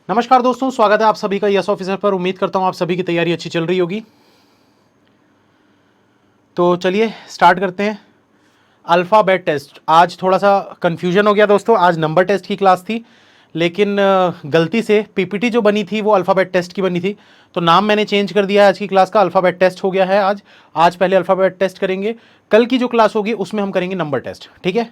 नमस्कार दोस्तों, स्वागत है आप सभी का यस ऑफिसर पर। उम्मीद करता हूं आप सभी की तैयारी अच्छी चल रही होगी। तो चलिए स्टार्ट करते हैं। Alphabet test. आज थोड़ा सा कंफ्यूजन हो गया दोस्तों। आज नंबर टेस्ट की क्लास थी, लेकिन गलती से पीपीटी जो बनी थी वो अल्फ़ाबेट टेस्ट की बनी थी, तो नाम मैंने चेंज कर दिया है। आज की क्लास का अल्फ़ाबेट टेस्ट हो गया है। आज पहले अल्फ़ाबेट टेस्ट करेंगे, कल की जो क्लास होगी उसमें हम करेंगे नंबर टेस्ट। ठीक है,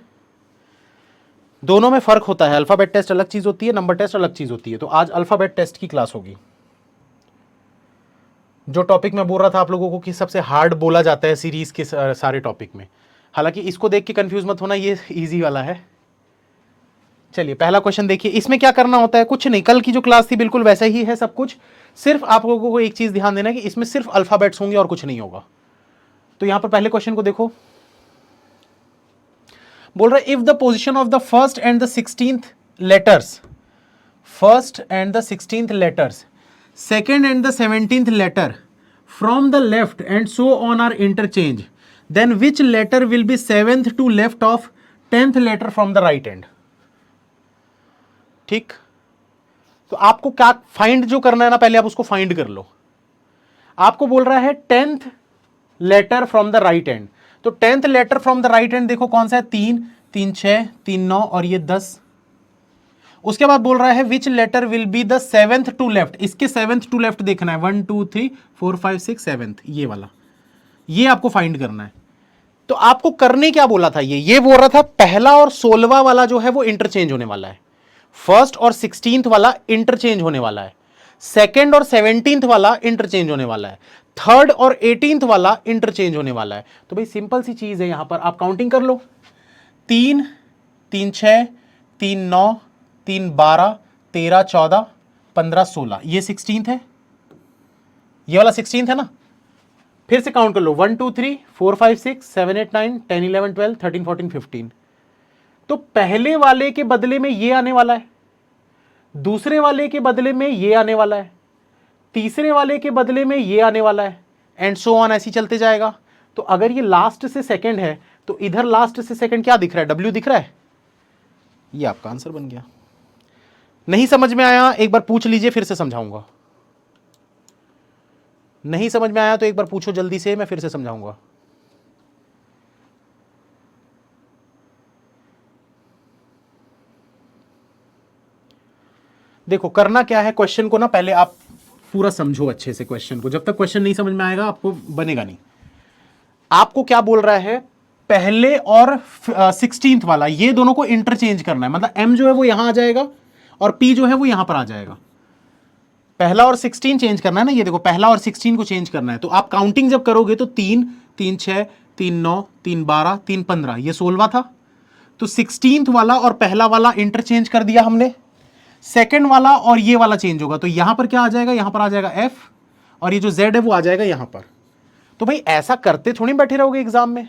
दोनों में फ़र्क होता है। अल्फ़ाबेट टेस्ट अलग चीज़ होती है, नंबर टेस्ट अलग चीज़ होती है। तो आज अल्फ़ाबेट टेस्ट की क्लास होगी। जो टॉपिक मैं बोल रहा था आप लोगों को कि सबसे हार्ड बोला जाता है सीरीज के सारे टॉपिक में, हालांकि इसको देख के कंफ्यूज मत होना, ये इजी वाला है। चलिए पहला क्वेश्चन देखिए। इसमें क्या करना होता है, कुछ नहीं, कल की जो क्लास थी बिल्कुल वैसा ही है सब कुछ। सिर्फ आप लोगों को एक चीज ध्यान देना है कि इसमें सिर्फ अल्फाबेट्स होंगे और कुछ नहीं होगा। तो यहां पर पहले क्वेश्चन को देखो, बोल रहा है if the position of the first and the 16th letters, first and the 16th letters, second and the 17th letter from the left and so on are interchange, then which letter will be 7th to left of 10th letter from the right hand? ठीक, तो आपको क्या find जो करना है ना, पहले आप उसको फाइंड कर लो। आपको बोल रहा है 10th letter from the right hand, तो 10th letter from the right hand देखो कौन सा है, 3 3 6 3 9 और ये 10। उसके बाद बोल रहा है which letter will be the 7th to left, इसके 7th टू लेफ्ट देखना है, 1 2 3 4 5 6 7th, ये वाला, ये आपको फाइंड करना है। तो आपको करने क्या बोला था, ये बोल रहा था पहला और 16वां वाला जो है वो इंटरचेंज होने वाला है, फर्स्ट और 16th वाला इंटरचेंज होने वाला है, सेकेंड और 17th वाला इंटरचेंज होने वाला है, थर्ड और 18th वाला इंटरचेंज होने वाला है। तो भाई सिंपल सी चीज है, यहां पर आप काउंटिंग कर लो, 3 3 6 3 9 3 12 13 14 15 16, ये 16th है, ये वाला 16th है ना। फिर से काउंट कर लो, 1 2 3 4 5 6 7 8 9 10 11 12 13 14 15। तो पहले वाले के बदले में ये आने वाला है, दूसरे वाले के बदले में ये आने वाला है, तीसरे वाले के बदले में ये आने वाला है, एंड सो ऑन, ऐसे चलते जाएगा। तो अगर ये लास्ट से सेकंड है तो इधर लास्ट से सेकंड क्या दिख रहा है, डब्ल्यू दिख रहा है। ये आपका आंसर बन गया। नहीं समझ में आया एक बार पूछ लीजिए, फिर से समझाऊंगा। नहीं समझ में आया तो एक बार पूछो जल्दी से, मैं फिर से समझाऊंगा। देखो करना क्या है, क्वेश्चन को ना पहले आप पूरा समझो अच्छे से क्वेश्चन को, जब तक क्वेश्चन नहीं समझ में आएगा आपको बनेगा नहीं। आपको क्या बोल रहा है, पहले और 16th वाला ये दोनों को इंटरचेंज करना है, मतलब एम जो है वो यहां आ जाएगा और पी जो है वो यहां पर आ जाएगा। पहला और 16 चेंज करना है ना, ये देखो पहला और 16 को चेंज करना है। तो आप काउंटिंग जब करोगे तो 3 3 6 3 9 3 12 3 15, ये 16वां था। तो 16th वाला और पहला वाला इंटरचेंज कर दिया हमने, सेकंड वाला और ये वाला चेंज होगा, तो यहां पर क्या आ जाएगा, यहां पर आ जाएगा एफ, और ये जो जेड है वो आ जाएगा यहां पर। तो भाई ऐसा करते थोड़ी बैठे रहोगे एग्जाम में,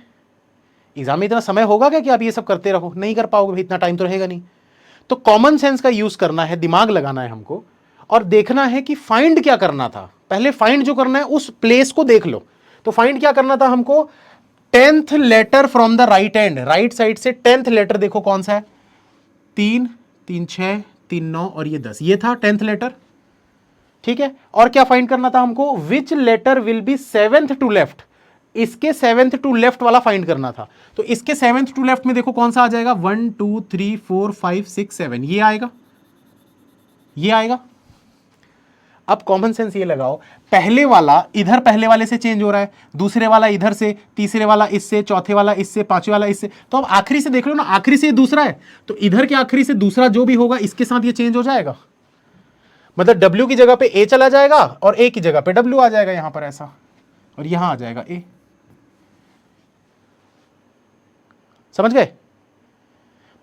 एग्जाम में इतना समय होगा क्या कि आप ये सब करते रहो, नहीं कर पाओगे भाई, इतना टाइम तो रहेगा नहीं। तो कॉमन सेंस का यूज करना है, दिमाग लगाना है हमको, और देखना है कि फाइंड क्या करना था। पहले फाइंड जो करना है उस प्लेस को देख लो। तो फाइंड क्या करना था हमको, 10th letter from the right hand, right side से 10th लेटर देखो कौन सा है, 3 3 6 3 9 और ये 10, ये था 10th लेटर। ठीक है, और क्या फाइंड करना था हमको, which letter will be 7th to left, इसके 7th टू लेफ्ट वाला फाइंड करना था। तो इसके 7th टू लेफ्ट में देखो कौन सा आ जाएगा, 1 2 3 4 5 6 7, ये आएगा, ये आएगा। अब कॉमन सेंस ये लगाओ, पहले वाला इधर पहले वाले से चेंज हो रहा है, दूसरे वाला इधर से, तीसरे वाला इससे, चौथे वाला इससे, पांचवे वाला इससे, तो अब आखिरी से देख लो ना, आखिरी से दूसरा है, तो इधर के आखिरी से दूसरा जो भी होगा इसके साथ ये चेंज हो जाएगा। मतलब डब्ल्यू की जगह पे ए चला जाएगा और ए की जगह पे डब्ल्यू आ जाएगा यहां पर ऐसा, और यहां आ जाएगा ए। समझ गए।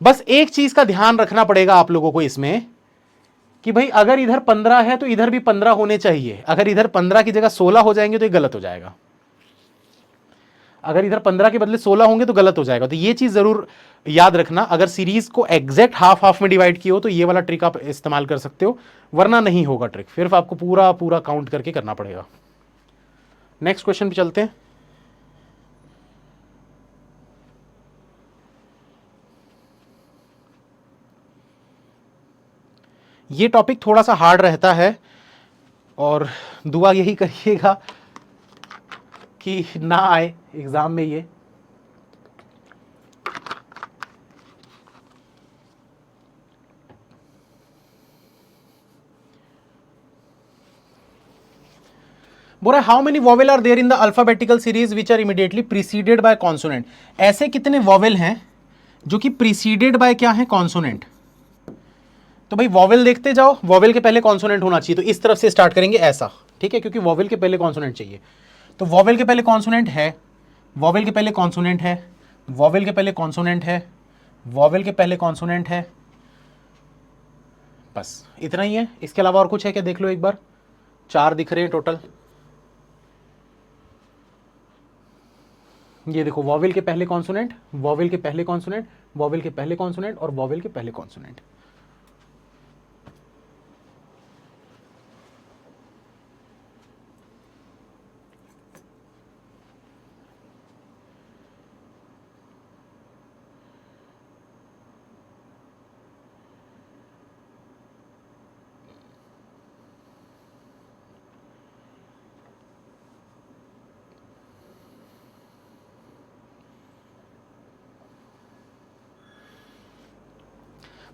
बस एक चीज का ध्यान रखना पड़ेगा आप लोगों को इसमें, कि भाई अगर इधर 15 है तो इधर भी 15 होने चाहिए, अगर इधर 15 की जगह 16 हो जाएंगे तो ये गलत हो जाएगा, अगर इधर 15 के बदले 16 होंगे तो गलत हो जाएगा। तो ये चीज जरूर याद रखना, अगर सीरीज को एग्जैक्ट हाफ हाफ में डिवाइड किया हो तो ये वाला ट्रिक आप इस्तेमाल कर सकते हो, वरना नहीं होगा ट्रिक, फिर आपको पूरा पूरा काउंट करके करना पड़ेगा। नेक्स्ट क्वेश्चन पे चलते हैं। ये टॉपिक थोड़ा सा हार्ड रहता है और दुआ यही करिएगा कि ना आए एग्जाम में ये। बोल रहा है how many vowel are there in the alphabetical series which are immediately preceded by consonant. ऐसे कितने वॉवेल हैं जो कि प्रीसीडेड बाय क्या है, कॉन्सोनेंट। तो भाई वॉवेल देखते जाओ, वॉवेल के पहले कॉन्सोनेंट होना चाहिए, तो इस तरफ से स्टार्ट करेंगे ऐसा, ठीक है, क्योंकि वॉवेल के पहले कॉन्सोनेंट चाहिए। तो वॉवेल के पहले कॉन्सोनेंट है, वॉवेल के पहले कॉन्सोनेंट है, वॉवेल के पहले कॉन्सोनेंट है, वॉवेल के पहले कॉन्सोनेंट है, बस इतना ही है। इसके अलावा और कुछ है क्या, देख लो एक बार। 4 दिख रहे हैं टोटल। ये देखो, वॉवेल के पहले कॉन्सोनेंट, वॉवेल के पहले कॉन्सोनेंट, वॉवेल के पहले कॉन्सोनेंट और वॉवेल के पहले कॉन्सोनेंट।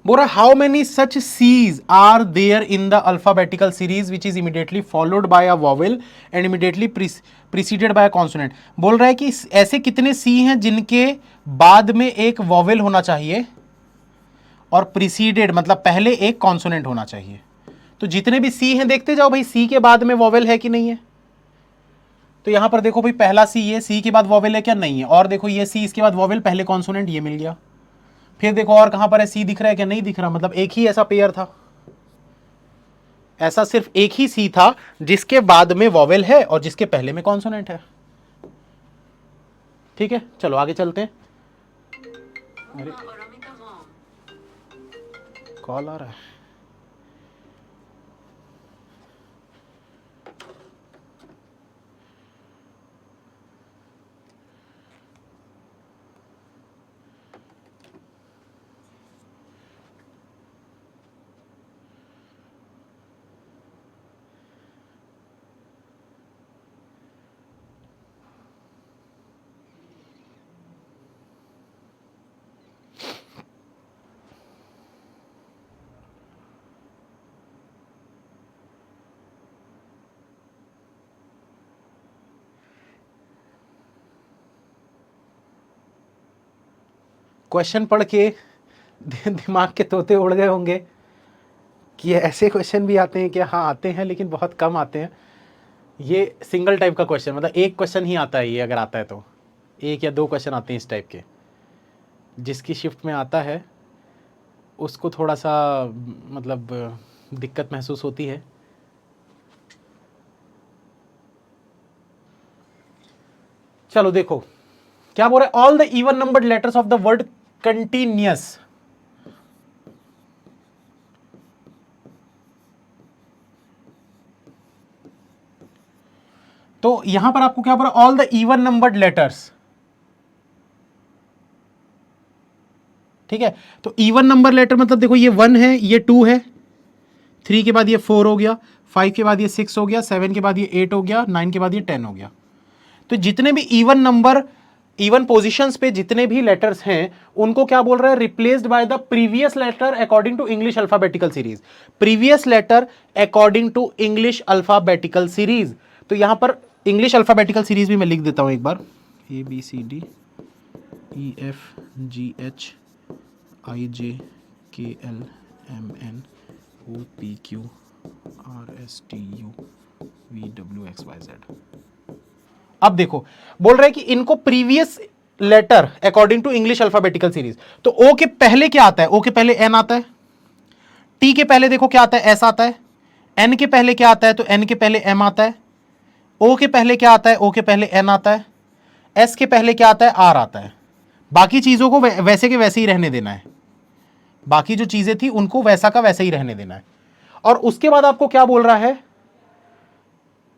बोल रहा how many such seas are there in the alphabetical series which is immediately followed by a vowel and immediately preceded by a consonant. बोल रहा है कि ऐसे कितने सी हैं जिनके बाद में एक वॉवेल होना चाहिए और प्रीसीडेड मतलब पहले एक कॉन्सोनेंट होना चाहिए। तो जितने भी सी हैं देखते जाओ भाई, सी के बाद में वॉवेल है कि नहीं है। तो यहां पर देखो भाई, पहला सी, ये सी के बाद वॉवेल है क्या, नहीं है। और देखो ये सी, इसके बाद वॉवेल, पहले कॉन्सोनेंट, ये मिल गया। फिर देखो और कहां पर है, सी दिख रहा है क्या, नहीं दिख रहा। मतलब एक ही ऐसा पेयर था, ऐसा सिर्फ एक ही सी था जिसके बाद में वॉवेल है और जिसके पहले में कॉन्सोनेंट है। ठीक है, चलो आगे चलते हैं। अरे कॉल आ रहा है। क्वेश्चन पढ़ के दिमाग के तोते उड़ गए होंगे कि ऐसे क्वेश्चन भी आते हैं क्या। हाँ आते हैं, लेकिन बहुत कम आते हैं। ये सिंगल टाइप का क्वेश्चन, मतलब एक क्वेश्चन ही आता है ये, अगर आता है तो 1 या 2 क्वेश्चन आते हैं इस टाइप के। जिसकी शिफ्ट में आता है उसको थोड़ा सा मतलब दिक्कत महसूस होती है। चलो देखो क्या बोल रहा है, all the even numbered letters of the word continuous. तो यहां पर आपको क्या बोल रहा है, all the even numbered letters. ठीक है, तो इवन नंबर लेटर मतलब देखो ये 1 है, ये 2 है, 3 के बाद ये 4 हो गया, 5 के बाद ये 6 हो गया, 7 के बाद ये 8 हो गया, 9 के बाद ये 10 हो गया। तो जितने भी इवन नंबर, इवन पोजीशंस पे जितने भी लेटर्स हैं उनको क्या बोल रहा है, replaced by the previous letter according to English alphabetical series. Previous letter according to English alphabetical series. तो यहां पर इंग्लिश अल्फाबेटिकल सीरीज भी मैं लिख देता हूं एक बार, ABCD EFGH IJKL MN OPQ RSTU VWXYZ। अब देखो बोल रहा है कि इनको previous letter according to English alphabetical series. तो ओ के पहले क्या आता है, ओ के पहले एन आता है, टी के पहले देखो क्या आता है, एस आता है, एन के पहले क्या आता है, तो एन के पहले एम आता है, ओ के पहले क्या आता है, ओ के पहले एन आता है, एस के पहले क्या आता है, आर आता है। बाकी चीजों को वैसे के वैसे ही रहने देना है, बाकी जो चीजें थी उनको वैसा का वैसे ही रहने देना है। और उसके बाद आपको क्या बोल रहा है,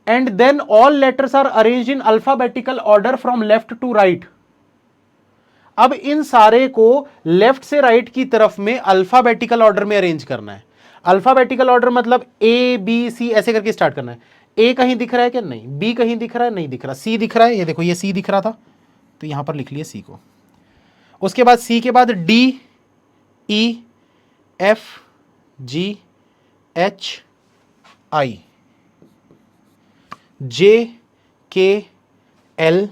and then all letters are arranged in alphabetical order from left to right. अब इन सारे को लेफ्ट से राइट की तरफ में अल्फाबेटिकल ऑर्डर में अरेंज करना है। अल्फाबेटिकल ऑर्डर मतलब ए बी सी ऐसे करके स्टार्ट करना है। ए कहीं दिख रहा है क्या? नहीं। बी कहीं दिख रहा है? नहीं दिख रहा। सी दिख रहा है, ये देखो ये सी दिख रहा था तो यहां पर लिख लिया सी को। उसके बाद सी के बाद D E F G H I J K L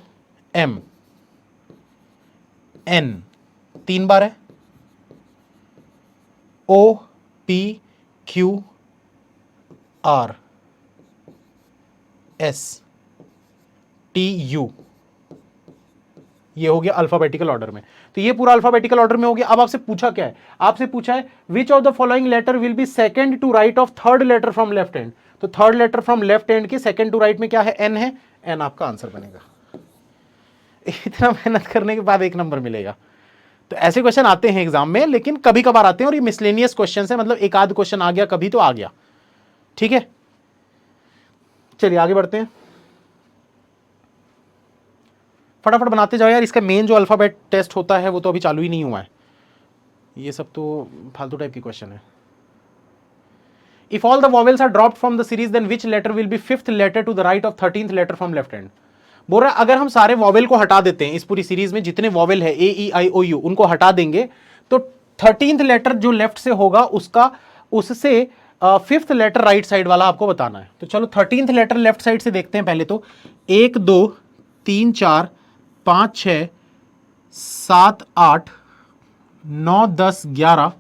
M N, 3 बार है, O P Q R S T U, ये हो गया अल्फाबेटिकल ऑर्डर में। तो ये पूरा अल्फाबेटिकल ऑर्डर में हो गया। अब आपसे पूछा क्या है? आपसे पूछा है which of the following letter will be second to right of third letter from left hand. तो third letter from left hand के सेकंड टू राइट में क्या है? एन है। एन आपका आंसर बनेगा। इतना मेहनत करने के बाद 1 नंबर मिलेगा। तो ऐसे क्वेश्चन आते हैं एग्जाम में, लेकिन कभी कभार आते हैं और ये मिसलेनियस क्वेश्चन है, मतलब एक आध क्वेश्चन आ गया कभी तो आ गया। ठीक है, चलिए आगे बढ़ते हैं। फटाफट बनाते जाओ यार। इसका मेन जो अल्फाबेट टेस्ट होता है वो तो अभी चालू ही नहीं हुआ है। ये सब तो फालतू टाइप की क्वेश्चन है। If all the vowels are dropped from the series then which letter will be 5th letter to the right of 13th letter from left hand. बोल रहा है अगर हम सारे वॉवेल को हटा देते हैं, इस पूरी सीरीज में जितने वॉवेल है ए ई आई ओ यू उनको हटा देंगे तो 13th लेटर जो लेफ्ट से होगा उसका उससे 5th लेटर राइट साइड वाला आपको बताना है। तो चलो 13th लेटर लेफ्ट साइड से देखते हैं पहले तो। 1 2 3 4 5 6 7 8 9 10 11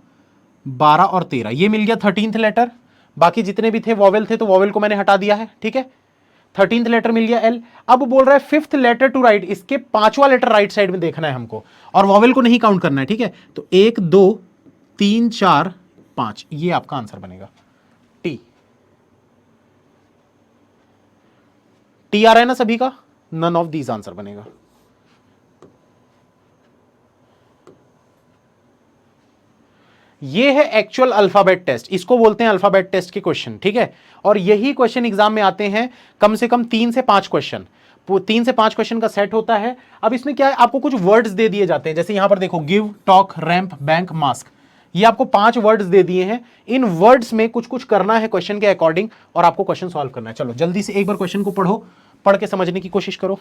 12 और 13, ये मिल गया 13th लेटर। बाकी जितने भी थे वॉवेल थे तो वॉवेल को मैंने हटा दिया है। ठीक है, 13th लेटर मिल गया एल। अब बोल रहा है 5th लेटर टू राइट, इसके 5वां लेटर राइट साइड में देखना है हमको और वॉवेल को नहीं काउंट करना है। ठीक है, तो 1 2 3 4 5, ये आपका आंसर बनेगा टी। टी आ रहा है ना सभी का? नन ऑफ दीज आंसर बनेगा। ये है एक्चुअल अल्फाबेट टेस्ट, इसको बोलते हैं अल्फाबेट टेस्ट के क्वेश्चन। ठीक है, और यही क्वेश्चन एग्जाम में आते हैं कम से कम 3 से 5 क्वेश्चन। 3 से 5 क्वेश्चन का सेट होता है। अब इसमें क्या है, आपको कुछ वर्ड्स दे दिए जाते हैं। जैसे यहां पर देखो give, talk, ramp, bank, mask, ये आपको 5 वर्ड्स दे दिए हैं। इन वर्ड्स में कुछ कुछ करना है क्वेश्चन के अकॉर्डिंग और आपको क्वेश्चन सॉल्व करना है। चलो जल्दी से एक बार क्वेश्चन को पढ़ो, पढ़ के समझने की कोशिश करो।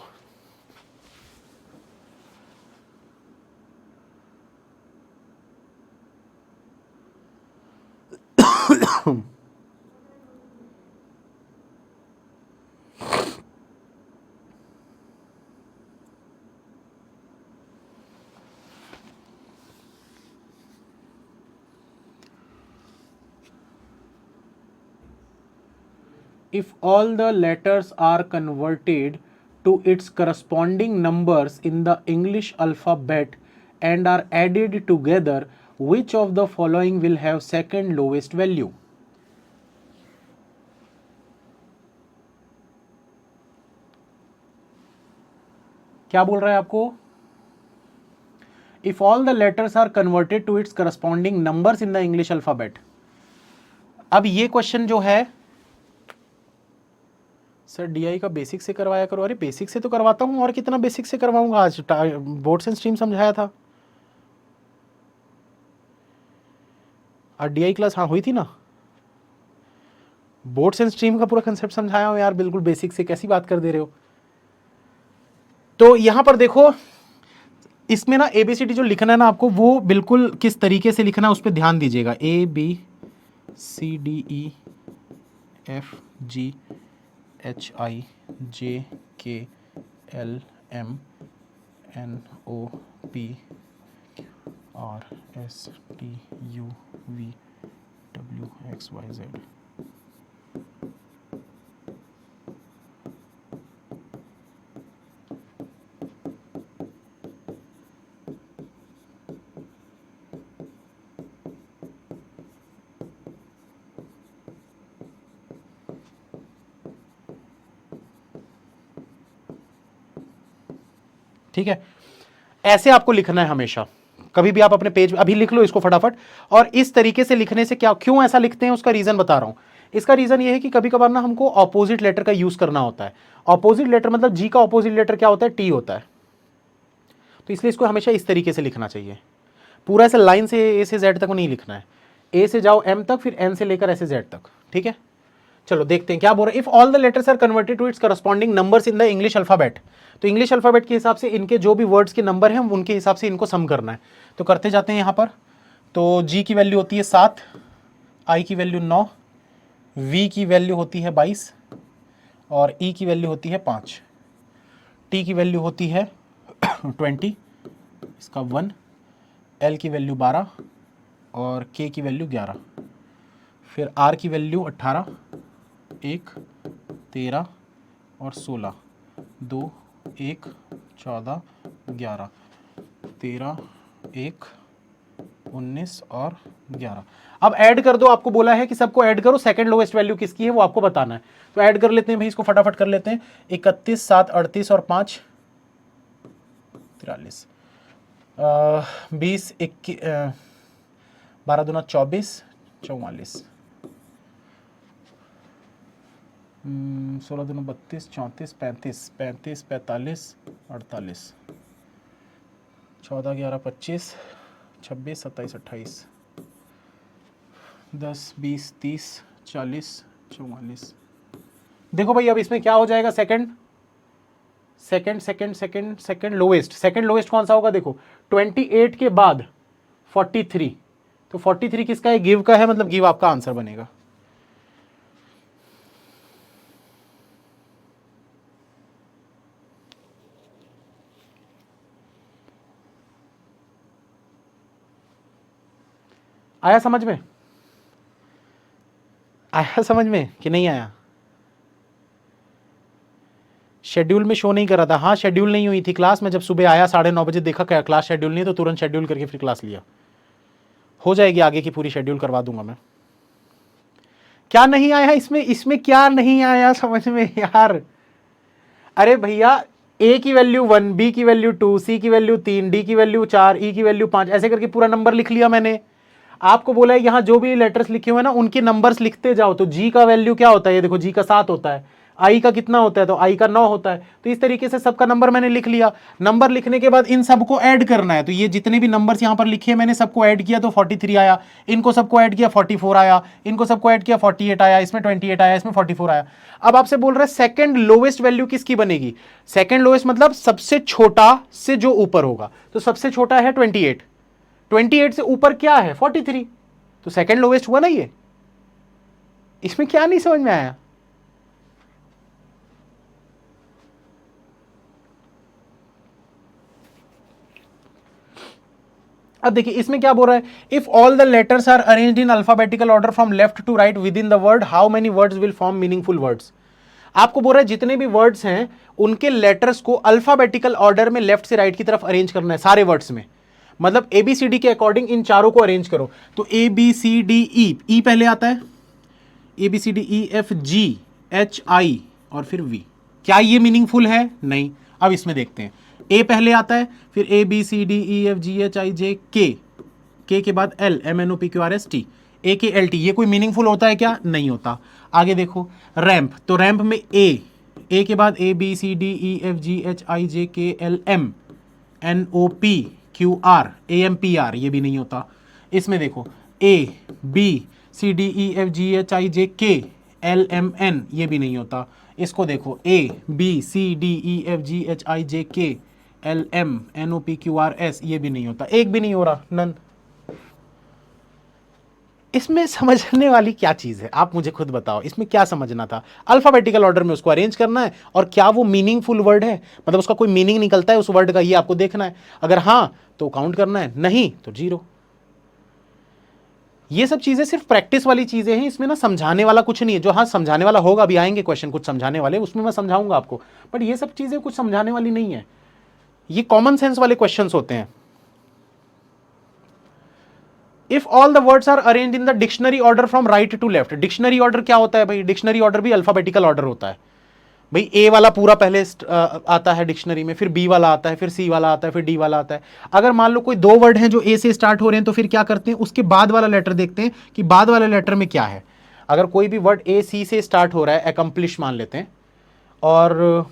If all the letters are converted to its corresponding numbers in the English alphabet and are added together, which of the following will have second lowest value? क्या बोल रहा है आपको? If all the letters are converted to its corresponding numbers in the English alphabet. अब ये question जो है sir DI का बेसिक से करवाया करो। अरे बेसिक से तो करवाता हूं, और कितना बेसिक से करवाऊंगा? आज बोर्ड्स एंड स्ट्रीम समझाया था। आज डीआई क्लास हाँ हुई थी ना, बोर्ड्स एंड स्ट्रीम का पूरा कंसेप्ट समझाया हूं यार, बिल्कुल बेसिक से। कैसी बात कर दे रहे हो? तो यहां पर देखो, इसमें ना एबीसीडी जो लिखना है ना आपको, वो बिल्कुल किस तरीके से लिखना है उस पर ध्यान दीजिएगा। ABCDE FG HI JK LM NOP RSTUV WXYZ। ठीक है, ऐसे आपको लिखना है हमेशा। कभी भी आप अपने पेज अभी लिख लो इसको फटाफट। और इस तरीके से लिखने से क्या, क्यों ऐसा लिखते हैं उसका रीजन बता रहा हूं। इसका रीजन ये है कि कभी कभार ना हमको ऑपोजिट लेटर का यूज करना होता है। ऑपोजिट लेटर मतलब जी का ऑपोजिट लेटर क्या होता है? टी होता है। तो इसलिए इसको हमेशा इस तरीके से लिखना चाहिए। पूरा ऐसे लाइन से ए से जेड तक नहीं लिखना है। ए से जाओ एम तक, फिर एन से लेकर ऐसे जेड तक, ठीक है। चलो देखते हैं क्या बोल रहा है। If all the letters are converted to its corresponding numbers in the English alphabet, तो इंग्लिश अल्फाबेट के हिसाब से इनके जो भी वर्ड्स के नंबर हैं उनके हिसाब से इनको सम करना है। तो करते जाते हैं यहाँ पर। तो जी की वैल्यू होती है 7, आई की वैल्यू 9, वी की वैल्यू होती है 22 और ई की वैल्यू होती है 5, टी की वैल्यू होती है 20, इसका 1, एल की वैल्यू 12 और के की वैल्यू 11, फिर आर की वैल्यू 18, 1, 13 और 16, 2, 1, 14, 11, 13, 1, 19 और 11। अब ऐड कर दो, आपको बोला है कि सबको ऐड करो, सेकंड लोएस्ट वैल्यू किसकी है वो आपको बताना है। तो ऐड कर लेते हैं भाई, इसको फटाफट कर लेते हैं। 31, 7, 38 और 5 43, 20, 21, 12 दूना 24, 44, 16 दूना 32, 34, 35, 35, 45, 48, 14, 11, 25, 26, 27, 28, 10, 20, 30, 40, 44। देखो भाई अब इसमें क्या हो जाएगा, सेकंड लोएस्ट कौन सा होगा, देखो 28 के बाद 43, तो 43 किसका है, गिव का है, मतलब गिव आपका आंसर बनेगा। आया समझ में, आया समझ में कि नहीं आया? शेड्यूल में शो नहीं कर रहा था, हाँ शेड्यूल नहीं हुई थी क्लास में, जब सुबह आया 9:30 बजे देखा क्या क्लास शेड्यूल नहीं, तो तुरंत शेड्यूल करके फिर क्लास लिया। हो जाएगी आगे की पूरी शेड्यूल करवा दूंगा मैं। क्या नहीं आया इसमें क्या नहीं आया समझ में यार? अरे भैया ए की वैल्यू 1, बी की वैल्यू 2, सी की वैल्यू 3, डी की वैल्यू 4, ई की वैल्यू 5, ऐसे करके पूरा नंबर लिख लिया मैंने। आपको बोला है यहां जो भी लेटर्स लिखे हुए हैं ना उनके नंबर्स लिखते जाओ। तो जी का वैल्यू क्या होता है, ये देखो जी का 7 होता है, आई का कितना होता है, तो आई का 9 होता है। तो इस तरीके से सबका नंबर मैंने लिख लिया। नंबर लिखने के बाद इन सबको ऐड करना है। तो ये जितने भी नंबर्स यहां पर लिखे हैं मैंने सबको ऐड किया तो 43 आया, इनको सबको ऐड किया 44 आया, इनको सबको ऐड किया 48 आया, इसमें 28 आया, इसमें 44 आया। अब आपसे बोल रहा है सेकंड लोएस्ट वैल्यू किसकी बनेगी? सेकंड लोएस्ट मतलब सबसे छोटा से जो ऊपर होगा। तो सबसे छोटा है 28, 28 से ऊपर क्या है 43, तो सेकंड लोएस्ट हुआ ना ये। इसमें क्या नहीं समझ में आया? अब देखिए इसमें क्या बोल रहा है, if all the letters are arranged in alphabetical order from left to right within the word, how many words will form meaningful words. आपको बोल रहा है जितने भी वर्ड्स हैं उनके लेटर्स को अल्फाबेटिकल ऑर्डर में लेफ्ट से राइट की तरफ अरेंज करना है सारे वर्ड्स में, मतलब ABCD के अकॉर्डिंग इन चारों को अरेंज करो। तो ABCDE, ई पहले आता है, ABCDEFGHI और फिर V। क्या ये मीनिंगफुल है? नहीं। अब इसमें देखते हैं, ए पहले आता है, फिर ABCDEFGHIJK, के के बाद L MNOPQRST, AKLT, ये कोई मीनिंगफुल होता है क्या? नहीं होता। आगे देखो रैंप, तो रैंप में ए के बाद ABCDEFGHIJKLM NOPQR AMPR, ये भी नहीं होता। इसमें देखो ABCDEFGHIJKLMN, ये भी नहीं होता। इसको देखो ABCDEFGHIJKLM NOPQRS, ये भी नहीं हो रहा, नन। इसमें समझने वाली क्या चीज है, आप मुझे खुद बताओ, इसमें क्या समझना था? अल्फाबेटिकल ऑर्डर में उसको अरेंज करना है, और क्या वो मीनिंगफुल वर्ड है, मतलब उसका कोई मीनिंग निकलता है उस वर्ड का, ये आपको देखना है। अगर हाँ तो काउंट करना है, नहीं तो 0। ये सब चीजें सिर्फ प्रैक्टिस वाली चीजें हैं, इसमें ना समझाने वाला कुछ नहीं है। जो हाँ समझाने वाला होगा, अभी आएंगे क्वेश्चन कुछ समझाने वाले, उसमें मैं समझाऊंगा आपको, बट ये सब चीजें कुछ समझाने वाली नहीं है, ये कॉमन सेंस वाले क्वेश्चंस होते हैं। If all the words are arranged in the dictionary order from right to left, dictionary order क्या होता है भाई? डिक्शनरी ऑर्डर भी अल्फाबेटिकल ऑर्डर होता है भाई। ए वाला पूरा पहले आता है डिक्शनरी में, फिर बी वाला आता है, फिर सी वाला आता है, फिर डी वाला आता है। अगर मान लो कोई 2 वर्ड हैं जो ए से स्टार्ट हो रहे हैं, तो फिर क्या करते हैं, उसके बाद वाला लेटर देखते हैं कि बाद वाले लेटर में क्या है। अगर कोई भी वर्ड AC से स्टार्ट हो रहा है, एकम्प्लिश मान लेते हैं, और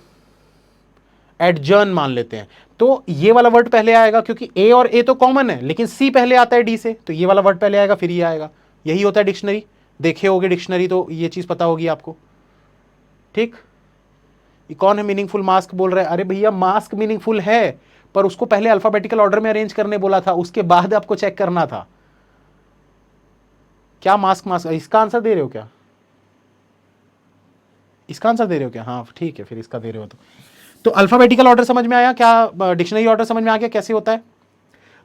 एडजर्न मान लेते हैं, तो ये वाला वर्ड पहले आएगा, क्योंकि ए और ए तो कॉमन है, लेकिन सी पहले आता है डी से, तो ये वाला वर्ड पहले आएगा, फिर ये आएगा। यही होता है डिक्शनरी, देखे होगे डिक्शनरी तो ये चीज पता होगी आपको। ठीक, ये कौन है मीनिंगफुल मास्क बोल रहा है? अरे भैया मास्क मीनिंगफुल है, पर उसको पहले अल्फाबेटिकल ऑर्डर में अरेंज करने बोला था, उसके बाद आपको चेक करना था। क्या मास्क मास्क, इसका आंसर दे रहे हो क्या? इसका आंसर दे रहे हो क्या? हाँ ठीक है, फिर इसका दे रहे हो तो अल्फाबेटिकल ऑर्डर समझ में आया क्या? डिक्शनरी ऑर्डर समझ में आ गया कैसे होता है?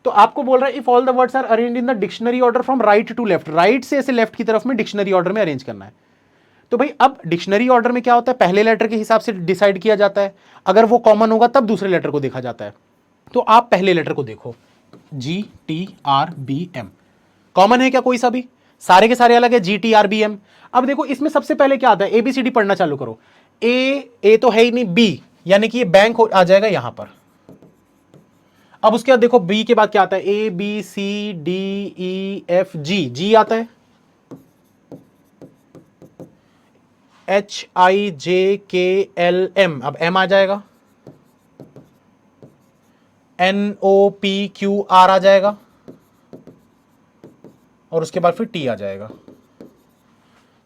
तो आपको बोल रहा है if all the words are arranged in the dictionary order from right to left, right से ऐसे लेफ्ट की तरफ में डिक्शनरी ऑर्डर में अरेंज करना है। तो भाई अब डिक्शनरी ऑर्डर में क्या होता है, पहले लेटर के हिसाब से डिसाइड किया जाता है, अगर वो कॉमन होगा तब दूसरे लेटर को देखा जाता है। तो आप पहले लेटर को देखो, GTRBM कॉमन है क्या कोई सा भी? सारे के सारे अलग है, GTRBM। अब देखो इसमें सबसे पहले क्या आता है, ABCD पढ़ना चालू करो। ए तो है ही नहीं, बी यानी कि ये बैंक आ जाएगा यहां पर। अब उसके बाद देखो बी के बाद क्या आता है, ABCDEFG, जी आता है, HIJKLM, अब M आ जाएगा, NOPQR आ जाएगा, और उसके बाद फिर T आ जाएगा।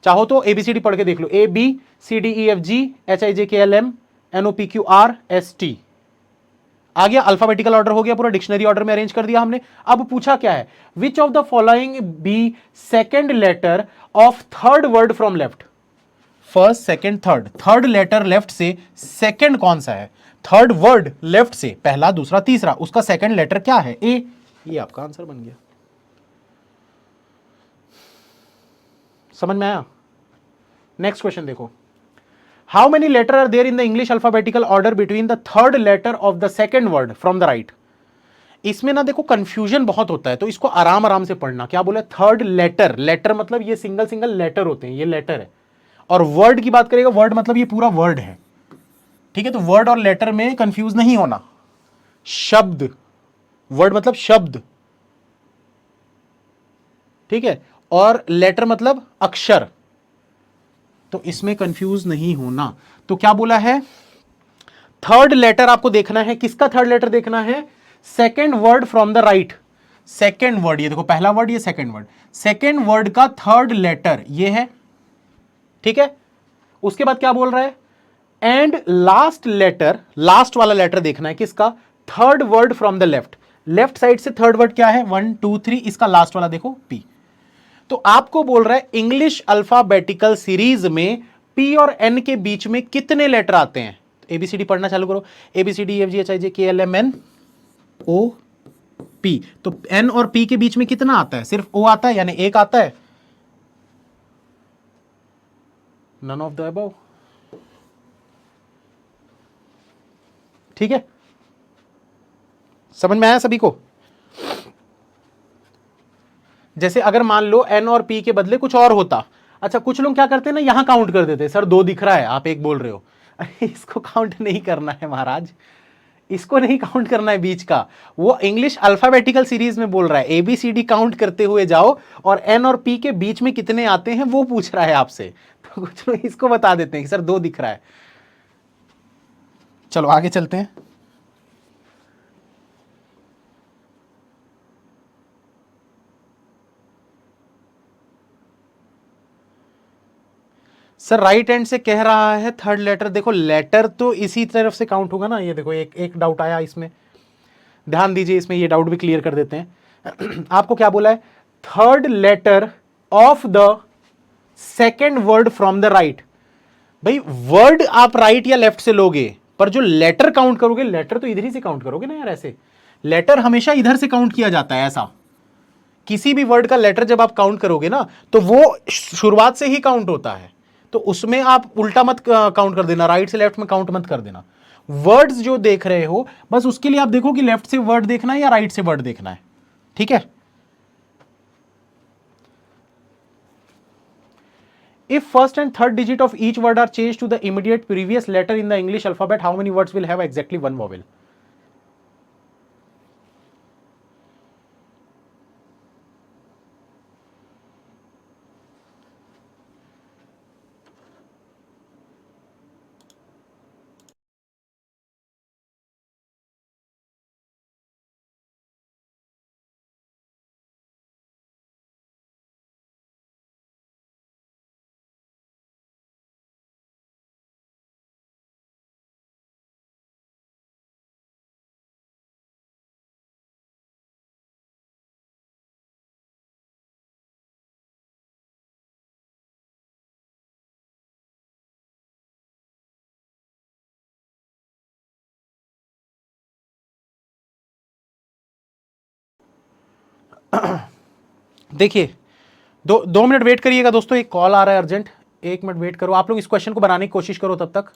चाहो तो ABCD पढ़ के देख लो, ABCDEFG HIJKLM NOPQRST आ गया, अल्फाबेटिकल ऑर्डर हो गया, पूरा डिक्शनरी ऑर्डर में अरेंज कर दिया हमने। अब पूछा क्या है, which of the following be second letter of third word from left? First second third, third letter left से सेकेंड कौन सा है? थर्ड वर्ड लेफ्ट से पहला दूसरा तीसरा, उसका सेकेंड लेटर क्या है? ए। ये आपका आंसर बन गया। समझ में आया? नेक्स्ट क्वेश्चन देखो, how many letter are there in the English alphabetical order between the third letter of the second word from the right? इसमें ना देखो कंफ्यूजन बहुत होता है, तो इसको आराम आराम से पढ़ना। क्या बोले? थर्ड लेटर, लेटर मतलब ये सिंगल सिंगल लेटर होते हैं, ये लेटर है। और वर्ड की बात करेगा, वर्ड मतलब ये पूरा वर्ड है। ठीक है, तो वर्ड और लेटर में कंफ्यूज नहीं होना। शब्द, वर्ड मतलब शब्द, ठीक है, और लेटर मतलब अक्षर, तो इसमें कंफ्यूज नहीं होना। तो क्या बोला है, थर्ड लेटर आपको देखना है, किसका थर्ड लेटर देखना है? Second word from the right. Second word, ये देखो पहला वर्ड, ये सेकेंड वर्ड, सेकेंड वर्ड का थर्ड लेटर ये है, ठीक है। उसके बाद क्या बोल रहा है, एंड लास्ट लेटर, लास्ट वाला लेटर देखना है किसका? Third word from the left. Left side से थर्ड वर्ड क्या है? 1 2 3, इसका लास्ट वाला देखो पी। तो आपको बोल रहा है इंग्लिश अल्फाबेटिकल सीरीज में पी और एन के बीच में कितने लेटर आते हैं? एबीसीडी पढ़ना चालू करो, ABCDEFGHIJKLMN O P। तो एन और पी के बीच में कितना आता है? सिर्फ ओ आता है, यानी एक आता है। None of the above. ठीक है, समझ में आया सभी को? जैसे अगर मान लो एन और पी के बदले कुछ और होता, अच्छा कुछ लोग क्या करते हैं ना, यहां काउंट कर देते, सर दो दिख रहा है, आप एक बोल रहे हो। अरे इसको काउंट नहीं करना है महाराज, इसको नहीं काउंट करना है बीच का। वो इंग्लिश अल्फाबेटिकल सीरीज में बोल रहा है, ABCD काउंट करते हुए जाओ, और एन और पी के बीच में कितने आते हैं वो पूछ रहा है आपसे। तो कुछ लोग इसको बता देते हैं कि सर दो दिख रहा है। चलो आगे चलते हैं। सर राइट हैंड से कह रहा है थर्ड लेटर, देखो लेटर तो इसी तरफ से काउंट होगा ना। ये देखो एक एक डाउट आया इसमें, ध्यान दीजिए, इसमें ये डाउट भी क्लियर कर देते हैं। आपको क्या बोला है, third letter of the second word from the right. भाई वर्ड आप राइट या लेफ्ट से लोगे, पर जो लेटर काउंट करोगे, लेटर तो इधर ही से काउंट करोगे ना यार। ऐसे लेटर हमेशा इधर से काउंट किया जाता है। ऐसा किसी भी वर्ड का लेटर जब आप काउंट करोगे ना, तो वो शुरुआत से ही काउंट होता है। तो उसमें आप उल्टा मत काउंट कर देना, राइट से लेफ्ट में काउंट मत कर देना। वर्ड्स जो देख रहे हो बस उसके लिए आप देखो कि लेफ्ट से वर्ड देखना है या राइट से वर्ड देखना है। ठीक है, if first and third digit of each word are changed to the immediate previous letter in the English alphabet, how many words will have exactly one vowel? देखिए, 2 मिनट वेट करिएगा दोस्तों, एक call आ रहा है अर्जेंट, 1 मिनट वेट करो। आप लोग इस क्वेश्चन को बनाने की कोशिश करो तब तक।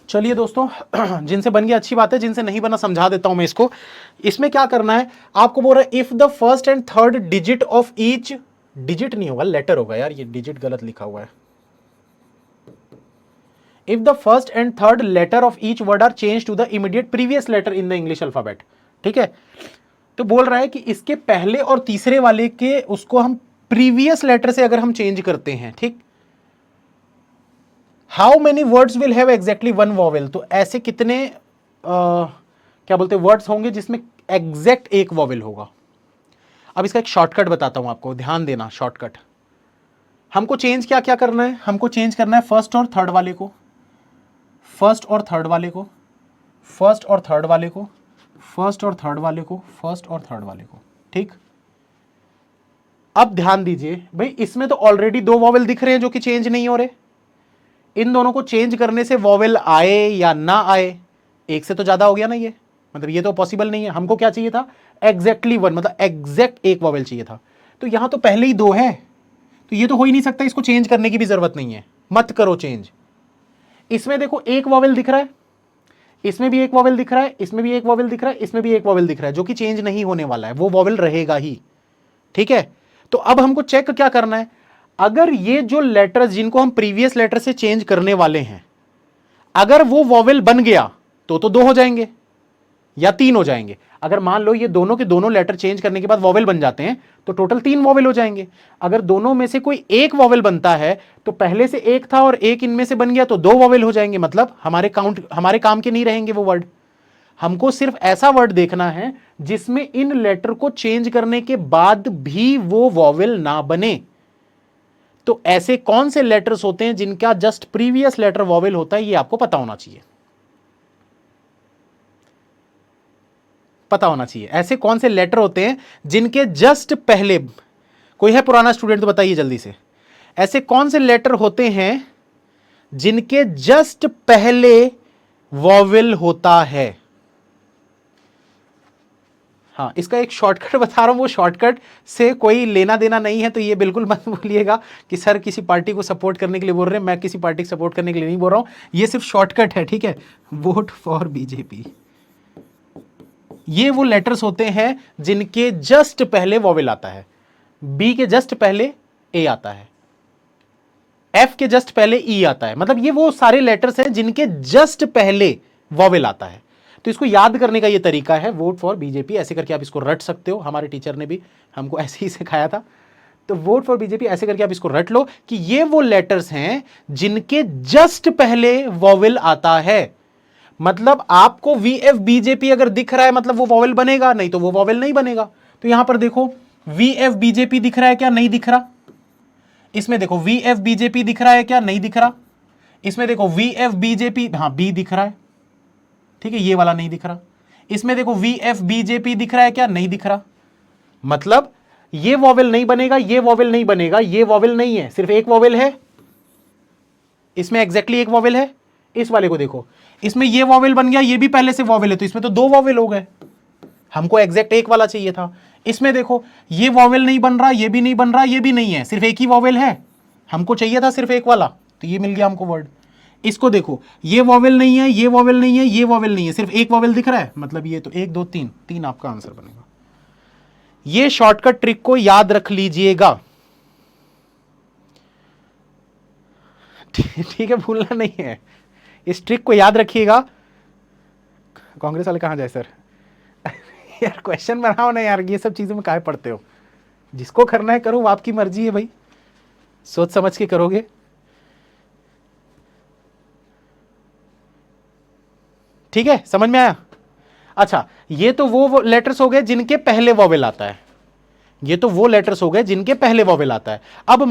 चलिए दोस्तों, जिनसे बन गया अच्छी बात है, जिनसे नहीं बना समझा देता हूं मैं इसको। इसमें क्या करना है, आपको बोल रहा है if the first and third digit of each, digit नहीं होगा लेटर होगा यार, ये डिजिट गलत लिखा हुआ है। If the first and third letter of each word are change to the immediate previous letter in the English alphabet, ठीक है। तो बोल रहा है कि इसके पहले और तीसरे वाले के उसको हम प्रीवियस लेटर से अगर हम चेंज करते हैं, ठीक, how many words will have exactly one vowel, तो ऐसे कितने क्या बोलते हैं वर्ड्स होंगे जिसमें एग्जैक्ट एक वॉवेल होगा। अब इसका एक शॉर्टकट बताता हूं आपको, ध्यान देना। शॉर्टकट, हमको चेंज क्या क्या करना है, हमको चेंज करना है फर्स्ट और थर्ड वाले को, फर्स्ट और थर्ड वाले को, फर्स्ट और थर्ड वाले को, फर्स्ट और थर्ड वाले को, फर्स्ट और थर्ड वाले को, ठीक। अब ध्यान दीजिए भाई, इसमें तो ऑलरेडी 2 वॉवेल दिख रहे हैं जो कि चेंज नहीं हो रहे। इन दोनों को चेंज करने से वॉवेल आए या ना आए, एक से तो ज्यादा हो गया ना ये, मतलब ये तो पॉसिबल नहीं है। हमको क्या चाहिए था, एग्जैक्टली 1, मतलब एग्जैक्ट एक वॉवेल चाहिए था। तो यहां तो पहले ही 2 है, तो ये तो हो ही नहीं सकता, इसको चेंज करने की भी जरूरत नहीं है, मत करो चेंज। इसमें देखो एक वॉवेल दिख रहा है, इसमें भी एक वॉवेल दिख रहा है, इसमें भी एक वॉवेल दिख रहा है, इसमें भी एक वॉवेल दिख रहा है, जो कि चेंज नहीं होने वाला है, वो वॉवेल रहेगा ही, ठीक है। तो अब हमको चेक क्या करना है, अगर ये जो लेटर्स जिनको हम प्रीवियस लेटर से चेंज करने वाले हैं, अगर वो वॉवेल बन गया तो 2 हो जाएंगे या 3 हो जाएंगे। अगर मान लो ये दोनों के दोनों लेटर चेंज करने के बाद वॉवेल बन जाते हैं तो टोटल 3 वॉवेल हो जाएंगे। अगर दोनों में से कोई एक वॉवेल बनता है तो पहले से एक था और एक इनमें से बन गया तो 2 वॉवेल हो जाएंगे, मतलब हमारे काम के नहीं रहेंगे वो वर्ड। हमको सिर्फ ऐसा वर्ड देखना है जिसमें इन लेटर को चेंज करने के बाद भी वो वॉवेल ना बने। तो ऐसे कौन से लेटर्स होते हैं जिनका जस्ट प्रीवियस लेटर वॉवेल होता है, ये आपको पता होना चाहिए, पता होना चाहिए। ऐसे कौन से लेटर होते हैं जिनके जस्ट पहले, कोई है पुराना स्टूडेंट तो बताइए जल्दी से, ऐसे कौन से लेटर होते हैं जिनके जस्ट पहले वॉवेल होता है। हाँ, इसका एक शॉर्टकट बता रहा हूं, वो शॉर्टकट से कोई लेना देना नहीं है, तो ये बिल्कुल मत बोलिएगा कि सर किसी पार्टी को सपोर्ट करने के लिए बोल रहे हैं, मैं किसी पार्टी को सपोर्ट करने के लिए नहीं बोल रहा हूं, ये सिर्फ शॉर्टकट है, ठीक है। वोट फॉर बीजेपी, ये वो लेटर्स होते हैं जिनके जस्ट पहले वॉवेल आता है, बी के जस्ट पहले ए आता है, एफ के जस्ट पहले ई आता है, मतलब ये वो सारे लेटर्स हैं जिनके जस्ट पहले वॉवेल आता है। तो इसको याद करने का ये तरीका है, वोट फॉर बीजेपी, ऐसे करके आप इसको रट सकते हो। हमारे टीचर ने भी हमको ऐसे ही सिखाया था। तो वोट फॉर बीजेपी ऐसे करके आप इसको रट लो कि ये वो लेटर्स हैं जिनके जस्ट पहले वॉवेल आता है। मतलब आपको वीएफ बीजेपी अगर दिख रहा है मतलब वो वॉवेल बनेगा, नहीं तो वो वॉवेल नहीं बनेगा। तो यहां पर देखो वीएफ बीजेपी दिख रहा है क्या, नहीं दिख रहा। इसमें देखो वीएफ बीजेपी दिख रहा है क्या, नहीं दिख रहा। इसमें देखो वीएफ बीजेपी, हाँ बी दिख रहा है, ठीक है, ये वाला नहीं दिख रहा। इसमें देखो वीएफ बीजेपी दिख रहा है क्या, नहीं दिख रहा। मतलब ये वॉवेल नहीं बनेगा, ये वॉवेल नहीं बनेगा, ये वॉवेल नहीं है, सिर्फ एक वॉवेल है। इसमें एग्जैक्टली एक वॉवेल है। इस वाले को देखो, इसमें ये वॉवेल बन गया, ये भी पहले से वॉवेल है, तो इसमें तो 2 वॉवेल हो गए। हमको एग्जैक्ट एक वाला चाहिए था। इसमें देखो ये वॉवेल नहीं बन रहा, ये भी नहीं बन रहा, ये भी नहीं है, सिर्फ एक ही वॉवेल है, हमको चाहिए था सिर्फ एक वाला, तो ये मिल गया हमको वर्ड। इसको देखो, ये वॉवेल नहीं है, ये वॉवेल नहीं है, ये वॉवेल नहीं है, सिर्फ एक वॉवेल दिख रहा है, मतलब ये, तो 1 2 3, 3 आपका आंसर बनेगा। ये शॉर्टकट ट्रिक को याद रख लीजिएगा, ठीक है, भूलना नहीं है, इस ट्रिक को याद रखिएगा। कांग्रेस वाले कहां जाए सर? यार क्वेश्चन बनाओ ना यार, ये सब चीजों में काहे पढ़ते हो? जिसको करना है करो, वो आपकी मर्जी है भाई, सोच समझ के करोगे। ठीक है, समझ में आया? अच्छा, ये तो वो लेटर्स हो गए जिनके पहले वॉवेल आता है, ये तो वो लेटर्स हो गए जिनके पहले वॉवेल आता है। अब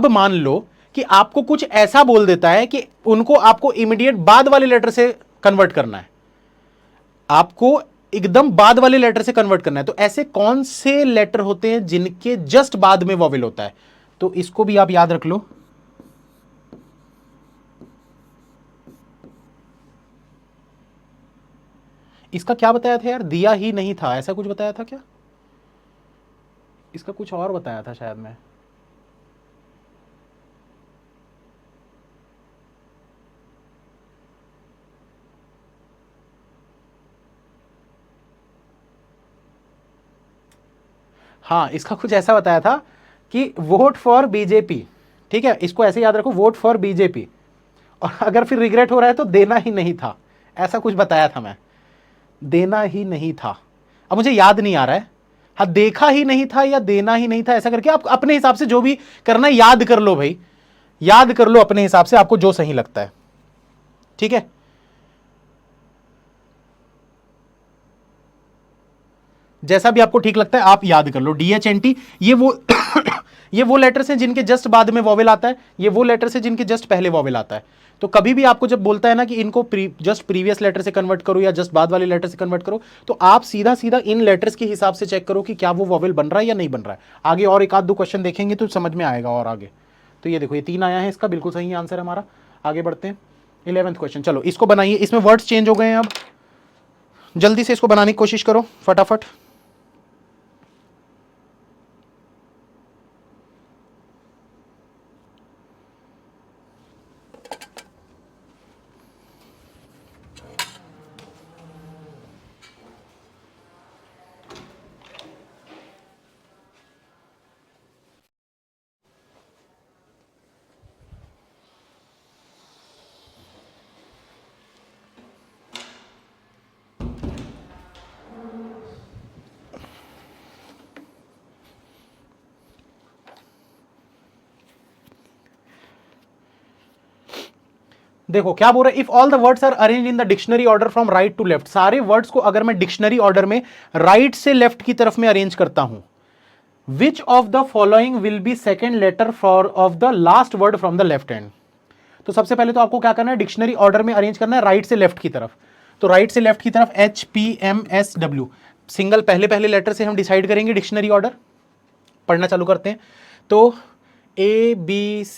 मान लो कि आपको कुछ ऐसा बोल देता है कि उनको आपको इमीडिएट बाद वाले लेटर से कन्वर्ट करना है, आपको एकदम बाद वाले लेटर से कन्वर्ट करना है। तो ऐसे कौन से लेटर होते हैं जिनके जस्ट बाद में वॉवेल होता है? तो इसको भी आप याद रख लो। इसका क्या बताया था यार? दिया ही नहीं था, ऐसा कुछ बताया था क्या? इसका कुछ और बताया था शायद मैं। हाँ, इसका कुछ ऐसा बताया था कि वोट फॉर बीजेपी, ठीक है, इसको ऐसे याद रखो, वोट फॉर बीजेपी, और अगर फिर रिग्रेट हो रहा है तो देना ही नहीं था, ऐसा कुछ बताया था मैं, देना ही नहीं था। अब मुझे याद नहीं आ रहा है, हाँ, देखा ही नहीं था या देना ही नहीं था, ऐसा करके आप अपने हिसाब से जो भी करना है याद कर लो भाई, याद कर लो अपने हिसाब से, आपको जो सही लगता है, ठीक है। जैसा भी आपको ठीक लगता है आप याद कर लो। DHNT, ये वो ये वो लेटर्स हैं जिनके जस्ट बाद में वॉवेल आता है, ये वो लेटर्स हैं जिनके जस्ट पहले वॉवेल आता है। तो कभी भी आपको जब बोलता है ना कि इनको जस्ट प्रीवियस लेटर से कन्वर्ट करो या जस्ट बाद वाले लेटर से कन्वर्ट करो, तो आप सीधा सीधा इन लेटर्स के हिसाब से चेक करो कि क्या वो वॉवेल बन रहा है या नहीं बन रहा है। आगे और एक आध दो क्वेश्चन देखेंगे तो समझ में आएगा और आगे। तो ये देखो, ये 3 आया है, इसका बिल्कुल सही आंसर हमारा। आगे बढ़ते हैं, 11th क्वेश्चन। चलो इसको बनाइए, इसमें वर्ड्स चेंज हो गए हैं, अब जल्दी से इसको बनाने की कोशिश करो फटाफट। देखो क्या बोल रहे हैं, if all the words are arrange in the dictionary order from right to left, सारे वर्ड्स को अगर मैं डिक्शनरी ऑर्डर में राइट से लेफ्ट की तरफ में अरेंज करता हूं, which of the following will be second letter for of the last word from the left hand. तो सबसे पहले तो आपको क्या करना है, डिक्शनरी ऑर्डर में अरेंज करना है राइट से लेफ्ट की तरफ। तो राइट से लेफ्ट की तरफ HPMSW, सिंगल पहले पहले लेटर से हम डिसाइड करेंगे डिक्शनरी ऑर्डर। पढ़ना चालू करते हैं। तो ABCDEFGH,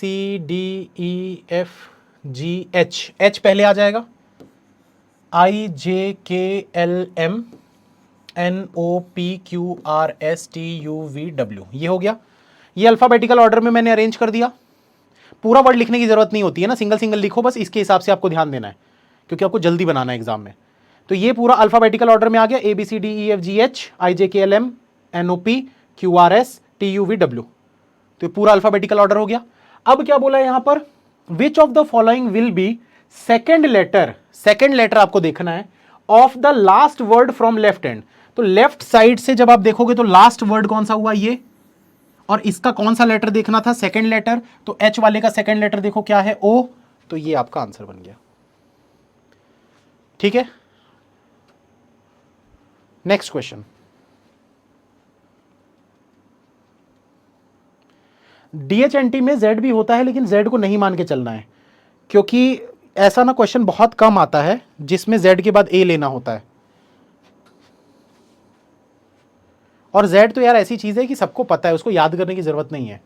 H पहले आ जाएगा, IJKLMNOPQRSTUVW, ये हो गया। ये अल्फाबेटिकल ऑर्डर में मैंने अरेंज कर दिया। पूरा वर्ड लिखने की जरूरत नहीं होती है ना, सिंगल सिंगल लिखो बस, इसके हिसाब से आपको ध्यान देना है क्योंकि आपको जल्दी बनाना है एग्जाम में। तो ये पूरा अल्फाबेटिकल ऑर्डर में आ गया, ABCDEFGH IJKLMNOPQRSTUVW, तो ये पूरा अल्फाबेटिकल ऑर्डर हो गया। अब क्या बोला है यहां पर, which of the following will be second letter, second letter आपको देखना है of the last word from left hand. तो लेफ्ट साइड से जब आप देखोगे तो लास्ट वर्ड कौन सा हुआ, ये, और इसका कौन सा लेटर देखना था, सेकेंड लेटर। तो H वाले का सेकेंड लेटर देखो क्या है, O, तो ये आपका आंसर बन गया। ठीक है, नेक्स्ट क्वेश्चन। DHNT में Z भी होता है लेकिन Z को नहीं मान के चलना है, क्योंकि ऐसा ना क्वेश्चन बहुत कम आता है जिसमें Z के बाद A लेना होता है। और Z तो यार ऐसी चीज है कि सबको पता है, उसको याद करने की जरूरत नहीं है।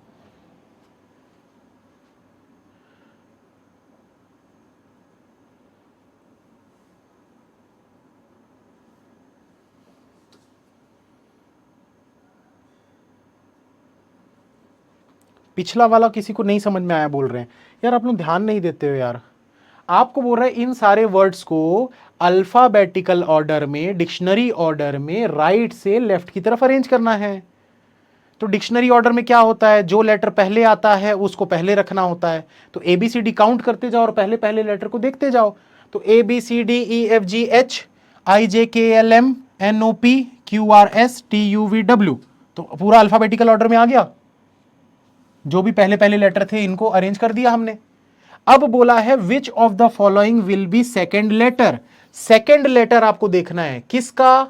पिछला वाला किसी को नहीं समझ में आया बोल रहे हैं यार, आप लोग ध्यान नहीं देते हो यार। आपको बोल रहा है इन सारे वर्ड्स को अल्फाबेटिकल ऑर्डर में, डिक्शनरी ऑर्डर में राइट से लेफ्ट की तरफ अरेंज करना है। तो डिक्शनरी ऑर्डर में क्या होता है, जो लेटर पहले आता है उसको पहले रखना होता है। तो ABCD काउंट करते जाओ और पहले पहले लेटर को देखते जाओ। तो ABCDEFGHIJKLMNOPQRSTUVW, तो पूरा अल्फाबेटिकल ऑर्डर में आ गया। जो भी पहले पहले लेटर थे इनको अरेंज कर दिया हमने। अब बोला है which of the following will be second letter. Second letter आपको देखना है किसका,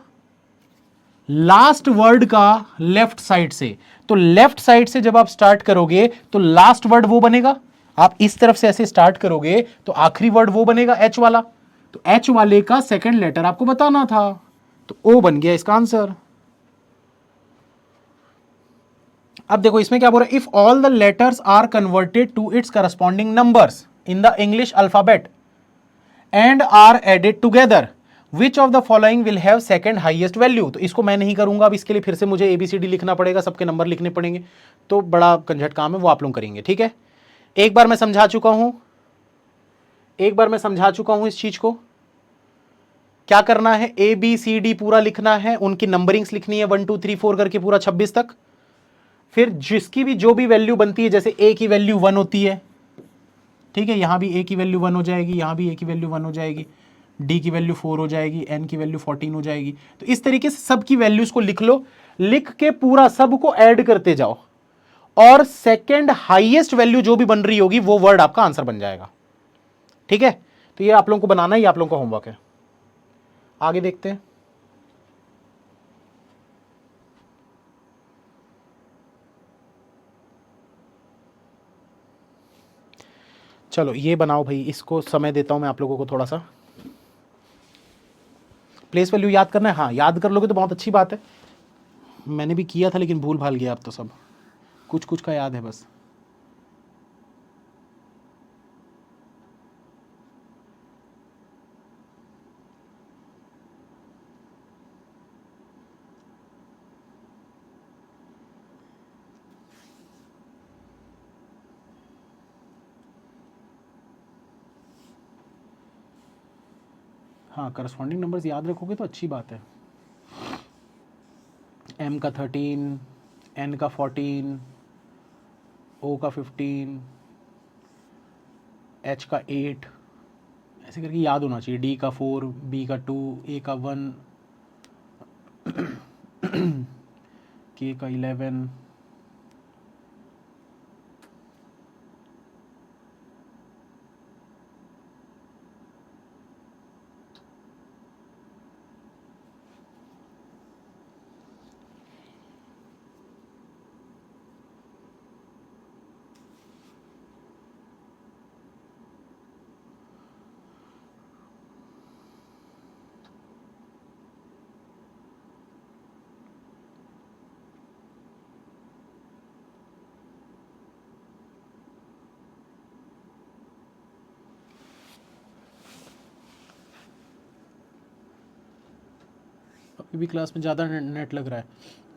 लास्ट वर्ड का लेफ्ट साइड से। तो लेफ्ट साइड से जब आप स्टार्ट करोगे तो लास्ट वर्ड वो बनेगा। आप इस तरफ से ऐसे स्टार्ट करोगे तो आखिरी वर्ड वो बनेगा H वाला। तो H वाले का सेकेंड लेटर आपको बताना था, तो O बन गया इसका आंसर। अब देखो इसमें क्या बोल रहा है, if all the letters are converted to its corresponding numbers in the English alphabet and are added together, which of the following will have second highest value. तो इसको मैं नहीं करूंगा, अब इसके लिए फिर से मुझे ABCD लिखना पड़ेगा, सबके नंबर लिखने पड़ेंगे, तो बड़ा कंजट काम है, वो आप लोग करेंगे। ठीक है, एक बार मैं समझा चुका हूं इस चीज को। क्या करना है, ABCD पूरा लिखना है, उनकी नंबरिंग्स लिखनी है 1 2 3 4 करके पूरा 26 तक। फिर जिसकी भी जो भी वैल्यू बनती है, जैसे A की वैल्यू 1 होती है, ठीक है, यहां भी A की वैल्यू 1 हो जाएगी, यहां भी A की वैल्यू 1 हो जाएगी, D की वैल्यू 4 हो जाएगी, N की वैल्यू 14 हो जाएगी। तो इस तरीके से सबकी वैल्यूज को लिख लो, लिख के पूरा सबको ऐड करते जाओ और सेकंड हाईएस्ट वैल्यू जो भी बन रही होगी वो वर्ड आपका आंसर बन जाएगा। ठीक है, तो ये आप लोगों को बनाना ही आप लोगों का होमवर्क है। आगे देखते हैं। चलो ये बनाओ भाई, इसको समय देता हूं मैं आप लोगों को थोड़ा सा। प्लेस वैल्यू याद करना है, हाँ याद कर लोगे तो बहुत अच्छी बात है। मैंने भी किया था लेकिन भूल भाल गया, अब तो सब कुछ कुछ का याद है बस। हाँ, करस्पॉन्डिंग नंबर्स याद रखोगे तो अच्छी बात है। M का 13, N का 14, O का 15, H का 8, ऐसे करके याद होना चाहिए। D का 4, B का 2, A का 1, K का 11, अभी भी क्लास में ज़्यादा नेट लग रहा है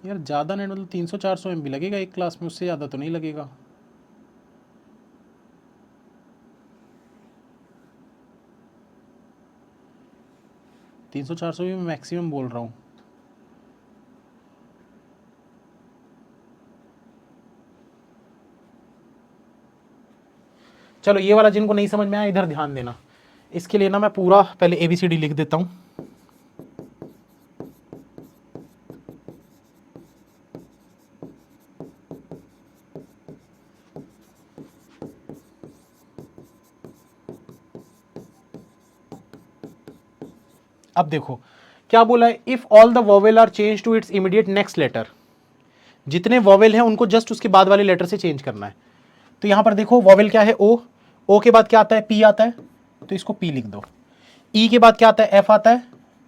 यार। ज़्यादा नेट मतलब 300-400 MB लगेगा एक क्लास में, उससे ज़्यादा तो नहीं लगेगा। तीन सौ 400 भी मैं मैक्सिमम बोल रहा हूँ। चलो ये वाला जिनको नहीं समझ में आया इधर ध्यान देना। इसके लिए ना मैं पूरा पहले ABCD लिख देता हूँ। अब देखो क्या बोला है, if all the vowel are change to its immediate next letter. जितने वोवेल हैं उनको जस्ट उसके बाद वाले लेटर से चेंज करना है। तो यहां पर देखो वोवेल क्या है, ओ के बाद क्या आता है, P आता है, तो इसको P लिख दो। E के बाद क्या आता है, F आता है,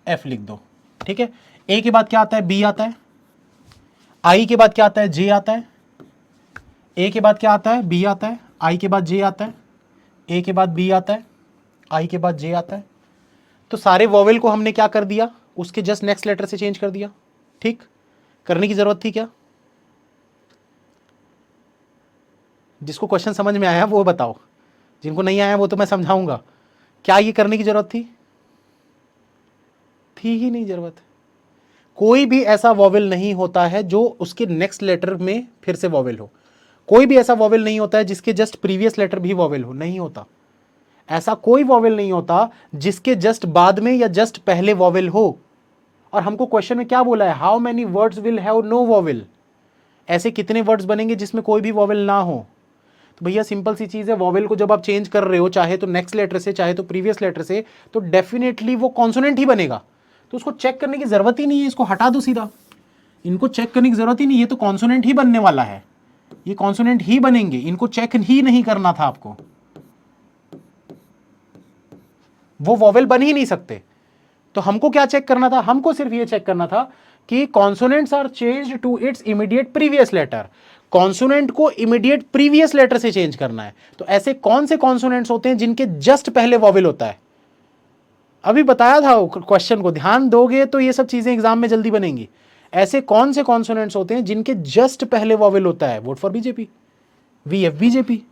F लिख दो। ठीक है, A के बाद क्या आता है, B आता है, I के बाद क्या आता है, J आता है, A के बाद क्या आता है, B आता है, I के बाद J आता है, A के बाद B आता है, I के बाद J आता है। तो सारे वोवेल को हमने क्या कर दिया, उसके जस्ट नेक्स्ट लेटर से चेंज कर दिया। ठीक, करने की जरूरत थी क्या? जिसको क्वेश्चन समझ में आया वो बताओ, जिनको नहीं आया वो तो मैं समझाऊंगा। क्या ये करने की जरूरत थी? थी ही नहीं जरूरत। कोई भी ऐसा वॉवेल नहीं होता है जो उसके नेक्स्ट लेटर में फिर से वॉवेल हो। कोई भी ऐसा वॉवेल नहीं होता है जिसके जस्ट प्रीवियस लेटर भी वॉवेल हो, नहीं होता। ऐसा कोई वॉवेल नहीं होता जिसके जस्ट बाद में या जस्ट पहले वॉवेल हो। और हमको क्वेश्चन में क्या बोला है? How many words will have no vowel? ऐसे कितने वर्ड्स बनेंगे जिसमें कोई भी वॉवेल ना हो? तो भैया सिंपल सी चीज है, वॉवेल को जब आप चेंज कर रहे हो, चाहे तो नेक्स्ट लेटर से चाहे तो प्रीवियस लेटर से, तो डेफिनेटली वो कॉन्सोनेंट ही बनेगा। तो उसको चेक करने की जरूरत ही नहीं है, इसको हटा दो सीधा। इनको चेक करने की जरूरत ही नहीं, ये तो कॉन्सोनेंट ही बनने वाला है, ये कॉन्सोनेंट ही बनेंगे, इनको चेक ही नहीं करना था आपको, वो वॉवेल बन ही नहीं सकते। तो हमको क्या चेक करना था? हमको सिर्फ ये चेक करना था कि consonants are changed to its immediate previous letter. Consonant को इमीडिएट प्रीवियस लेटर से चेंज करना है। तो ऐसे कौन से कॉन्सोनेंट्स होते हैं जिनके जस्ट पहले वॉवेल होता है? अभी बताया था क्वेश्चन को, ध्यान दोगे तो ये सब चीजें एग्जाम में जल्दी बनेंगी। ऐसे कौन से कॉन्सोनेंट्स होते हैं जिनके जस्ट पहले वॉवेल होता है? Vote for BJP, VF BJP.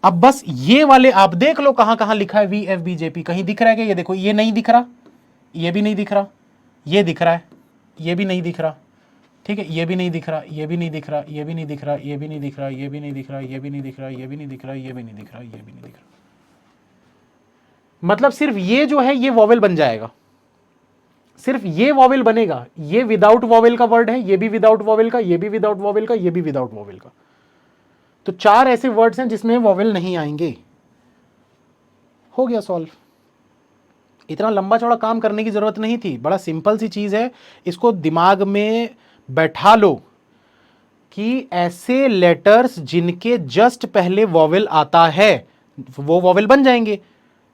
अब बस ये वाले आप देख लो कहां कहां लिखा है वीएफ बीजेपी, कहीं दिख रहा है क्या? ये देखो, ये नहीं दिख रहा, ये भी नहीं दिख रहा, ये दिख रहा है, ये भी नहीं दिख रहा, ठीक है, ये भी नहीं दिख रहा, ये भी नहीं दिख रहा, ये भी नहीं दिख रहा, ये भी नहीं दिख रहा, ये भी नहीं दिख रहा, ये भी नहीं दिख रहा, ये भी नहीं दिख रहा, ये भी नहीं दिख रहा, ये भी नहीं दिख रहा। मतलब सिर्फ ये जो है ये वॉवेल बन जाएगा, सिर्फ ये वॉवेल बनेगा। ये विदाउट वॉवेल का वर्ड है, ये भी विदाउट वॉवेल का, ये भी विदाउट वॉवेल का, ये भी विदाउट वॉवेल का। तो 4 ऐसे वर्ड्स हैं जिसमें वॉवेल नहीं आएंगे। हो गया सॉल्व। इतना लंबा चौड़ा काम करने की जरूरत नहीं थी, बड़ा सिंपल सी चीज है। इसको दिमाग में बैठा लो कि ऐसे लेटर्स जिनके जस्ट पहले वॉवेल आता है वो वॉवेल बन जाएंगे।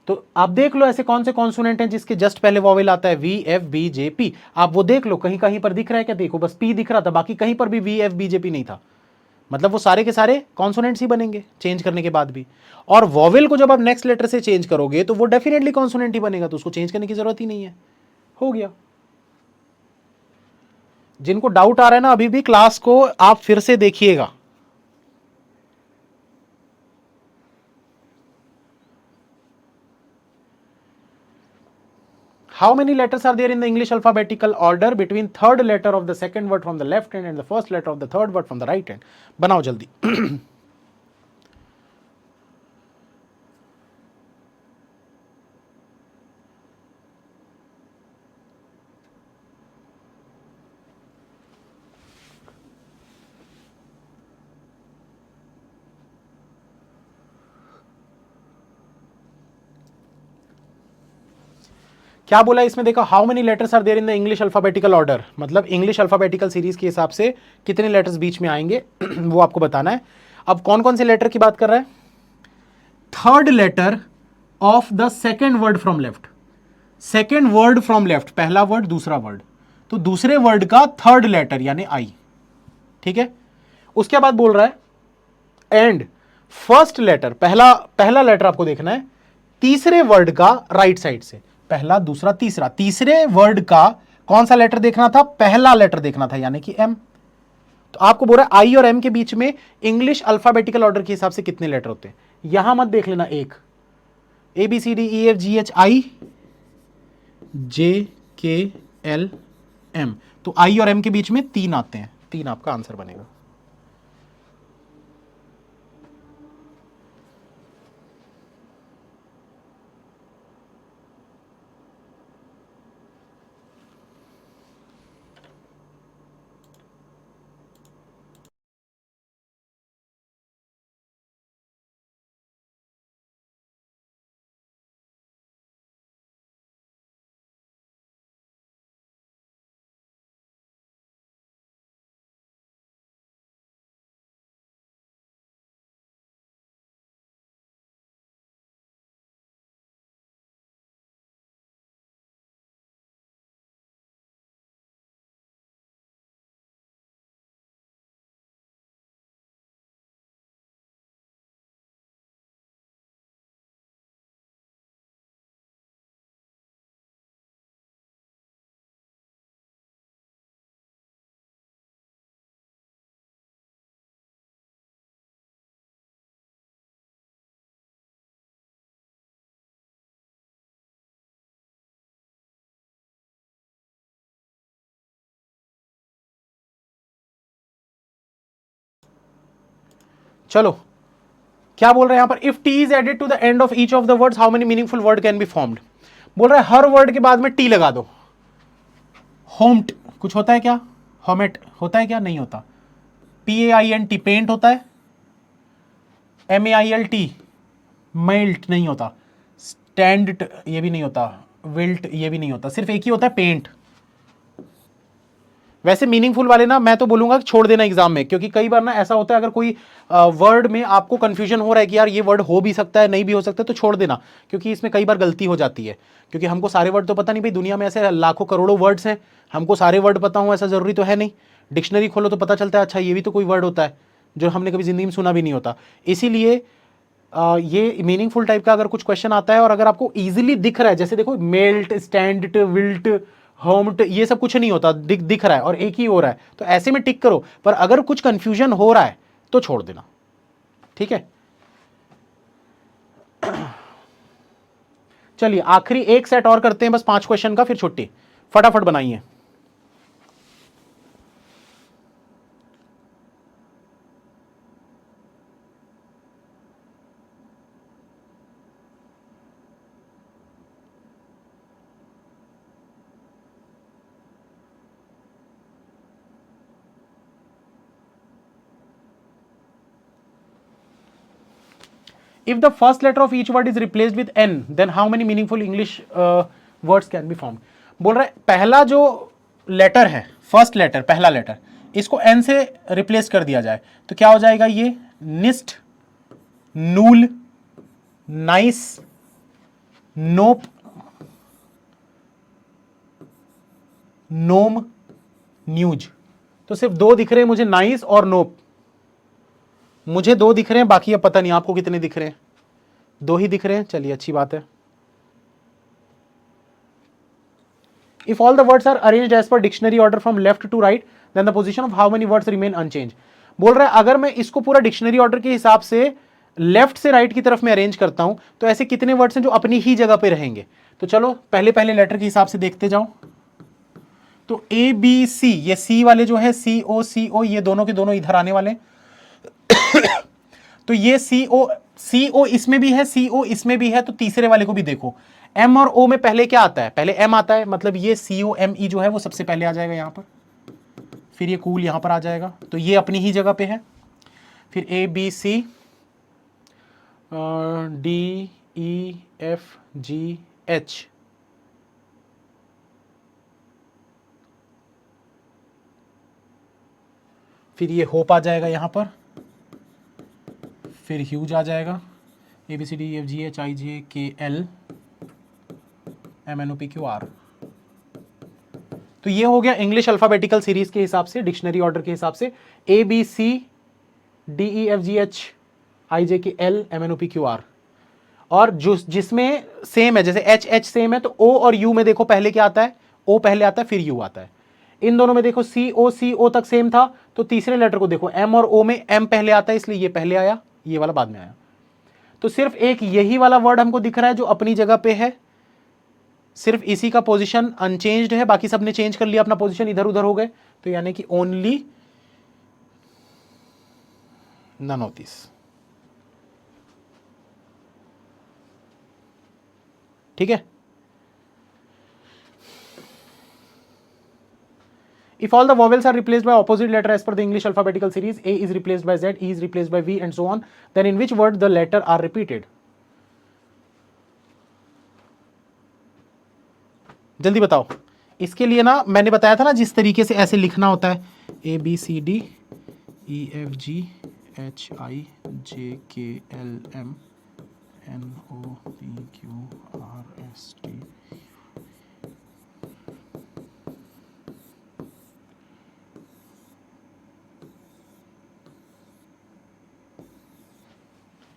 तो आप देख लो ऐसे कौन से कॉन्सोनेंट हैं जिसके जस्ट पहले वॉवेल आता है, V F B J P. आप वो देख लो, कहीं कहीं पर दिख रहा है क्या? देखो, बस पी दिख रहा था, बाकी कहीं पर भी V F B J P नहीं था। मतलब वो सारे के सारे कॉन्सोनेंट्स ही बनेंगे चेंज करने के बाद भी। और वॉवेल को जब आप नेक्स्ट लेटर से चेंज करोगे तो वो डेफिनेटली कॉन्सोनेंट ही बनेगा, तो उसको चेंज करने की जरूरत ही नहीं है। हो गया। जिनको डाउट आ रहा है ना, अभी भी क्लास को आप फिर से देखिएगा। How many letters are there in the English alphabetical order between third letter of the second word from the left hand and the first letter of the third word from the right hand? बनाओ जल्दी। क्या बोला इसमें? देखो, how many letters are there in the English alphabetical order, मतलब English alphabetical series के हिसाब से कितने लेटर्स बीच में आएंगे वो आपको बताना है। अब कौन कौन से लेटर की बात कर रहा है? Third letter of the second word from left. Second word from left, पहला वर्ड दूसरा वर्ड, तो दूसरे वर्ड का थर्ड लेटर यानी आई। ठीक है, उसके बाद बोल रहा है एंड फर्स्ट लेटर, पहला पहला लेटर आपको देखना है तीसरे वर्ड का राइट साइड से, पहला दूसरा तीसरा, तीसरे वर्ड का कौन सा लेटर देखना था? पहला लेटर देखना था, यानी कि एम। तो आपको बोल रहा है आई और एम के बीच में इंग्लिश अल्फाबेटिकल ऑर्डर के हिसाब से कितने लेटर होते हैं। यहां मत देख लेना, एक A B C D E F G H I J K L M, तो आई और एम के बीच में 3 आते हैं, 3 आपका आंसर बनेगा। चलो क्या बोल रहे हैं यहां पर, if T is added to the end of each of the words how many meaningful word can be formed. बोल रहा है हर वर्ड के बाद में टी लगा दो। होम्ट कुछ होता है क्या, होमेट होता है क्या, नहीं होता। PAINT पेंट होता है, MAILT मेल्ट नहीं होता, स्टैंड ये भी नहीं होता, विल्ट ये भी नहीं होता, सिर्फ एक ही होता है पेंट। वैसे मीनिंगफुल वाले ना मैं तो बोलूंगा कि छोड़ देना एग्जाम में, क्योंकि कई बार ना ऐसा होता है अगर कोई वर्ड में आपको कंफ्यूजन हो रहा है कि यार ये वर्ड हो भी सकता है नहीं भी हो सकता है, तो छोड़ देना, क्योंकि इसमें कई बार गलती हो जाती है। क्योंकि हमको सारे वर्ड तो पता नहीं भाई, दुनिया में ऐसे लाखों करोड़ों वर्ड्स हैं, हमको सारे वर्ड पता हो ऐसा जरूरी तो है नहीं। डिक्शनरी खोलो तो पता चलता है अच्छा ये भी तो कोई वर्ड होता है जो हमने कभी जिंदगी में सुना भी नहीं होता। इसीलिए ये मीनिंगफुल टाइप का अगर कुछ क्वेश्चन आता है और अगर आपको इजीली दिख रहा है, जैसे देखो मेल्ट, स्टैंड, विल्ट, होम्ट, ये सब कुछ नहीं होता, दिख रहा है और एक ही हो रहा है, तो ऐसे में टिक करो। पर अगर कुछ कंफ्यूजन हो रहा है तो छोड़ देना, ठीक है। चलिए आखिरी एक सेट और करते हैं बस 5 क्वेश्चन का, फिर छुट्टी। फटाफट बनाइए। If the first letter of each word is replaced with N, then how many meaningful English words can be formed? बोल रहा है पहला जो लेटर है, फर्स्ट लेटर, पहला लेटर, इसको N से रिप्लेस कर दिया जाए तो क्या हो जाएगा, ये निस्ट, नूल, नाइस, नोप, नोम, न्यूज। तो सिर्फ 2 दिख रहे हैं मुझे, नाइस और नोप। मुझे 2 दिख रहे हैं, बाकी अब पता नहीं आपको कितने दिख रहे हैं। 2 ही दिख रहे हैं, चलिए अच्छी बात है। If all the words are arranged as per dictionary order from left to right, then the position of how many words remain unchanged। बोल रहा है अगर मैं इसको पूरा डिक्शनरी ऑर्डर के हिसाब से लेफ्ट से राइट की तरफ में अरेंज करता हूं तो ऐसे कितने वर्ड्स हैं जो अपनी ही जगह पे रहेंगे। तो चलो पहले पहले लेटर के हिसाब से देखते जाओ। तो ABC, ये C वाले जो है CO ये दोनों के दोनों इधर आने वाले। तो ये CO इसमें भी है, CO इसमें भी है, तो तीसरे वाले को भी देखो। M और O में पहले क्या आता है, पहले M आता है, मतलब ये COME जो है वो सबसे पहले आ जाएगा यहां पर, फिर ये कूल यहां पर आ जाएगा, तो ये अपनी ही जगह पे है। फिर ABC, DEFGH, फिर ये होप आ जाएगा यहां पर, फिर ह्यूज आ जाएगा, ABCDEFGHIJKL MNOPQR। तो ये हो गया इंग्लिश अल्फाबेटिकल सीरीज के हिसाब से, डिक्शनरी ऑर्डर के हिसाब से ABCDEFGHIJKL MNOPQR। और जिसमें सेम है, जैसे HH सेम है, तो O और U में देखो पहले क्या आता है, O पहले आता है फिर U आता है। इन दोनों में देखो CO तक सेम था, तो तीसरे लेटर को देखो M और O में M पहले आता है, इसलिए ये पहले आया, ये वाला बाद में आया। तो सिर्फ एक यही वाला वर्ड हमको दिख रहा है जो अपनी जगह पे है, सिर्फ इसी का पोजीशन अनचेंज्ड है, बाकी सब ने चेंज कर लिया अपना पोजीशन, इधर उधर हो गए। तो यानी कि ओनली नन ऑफ दिस, ठीक है। If all the vowels are replaced by opposite letter as per the English alphabetical series, A is replaced by Z, E is replaced by V and so on, then in which word the letter are repeated? जल्दी बताओ। इसके लिए ना मैंने बताया था ना जिस तरीके से ऐसे लिखना होता है, ABCDEFGHIJKLMNOPQRST।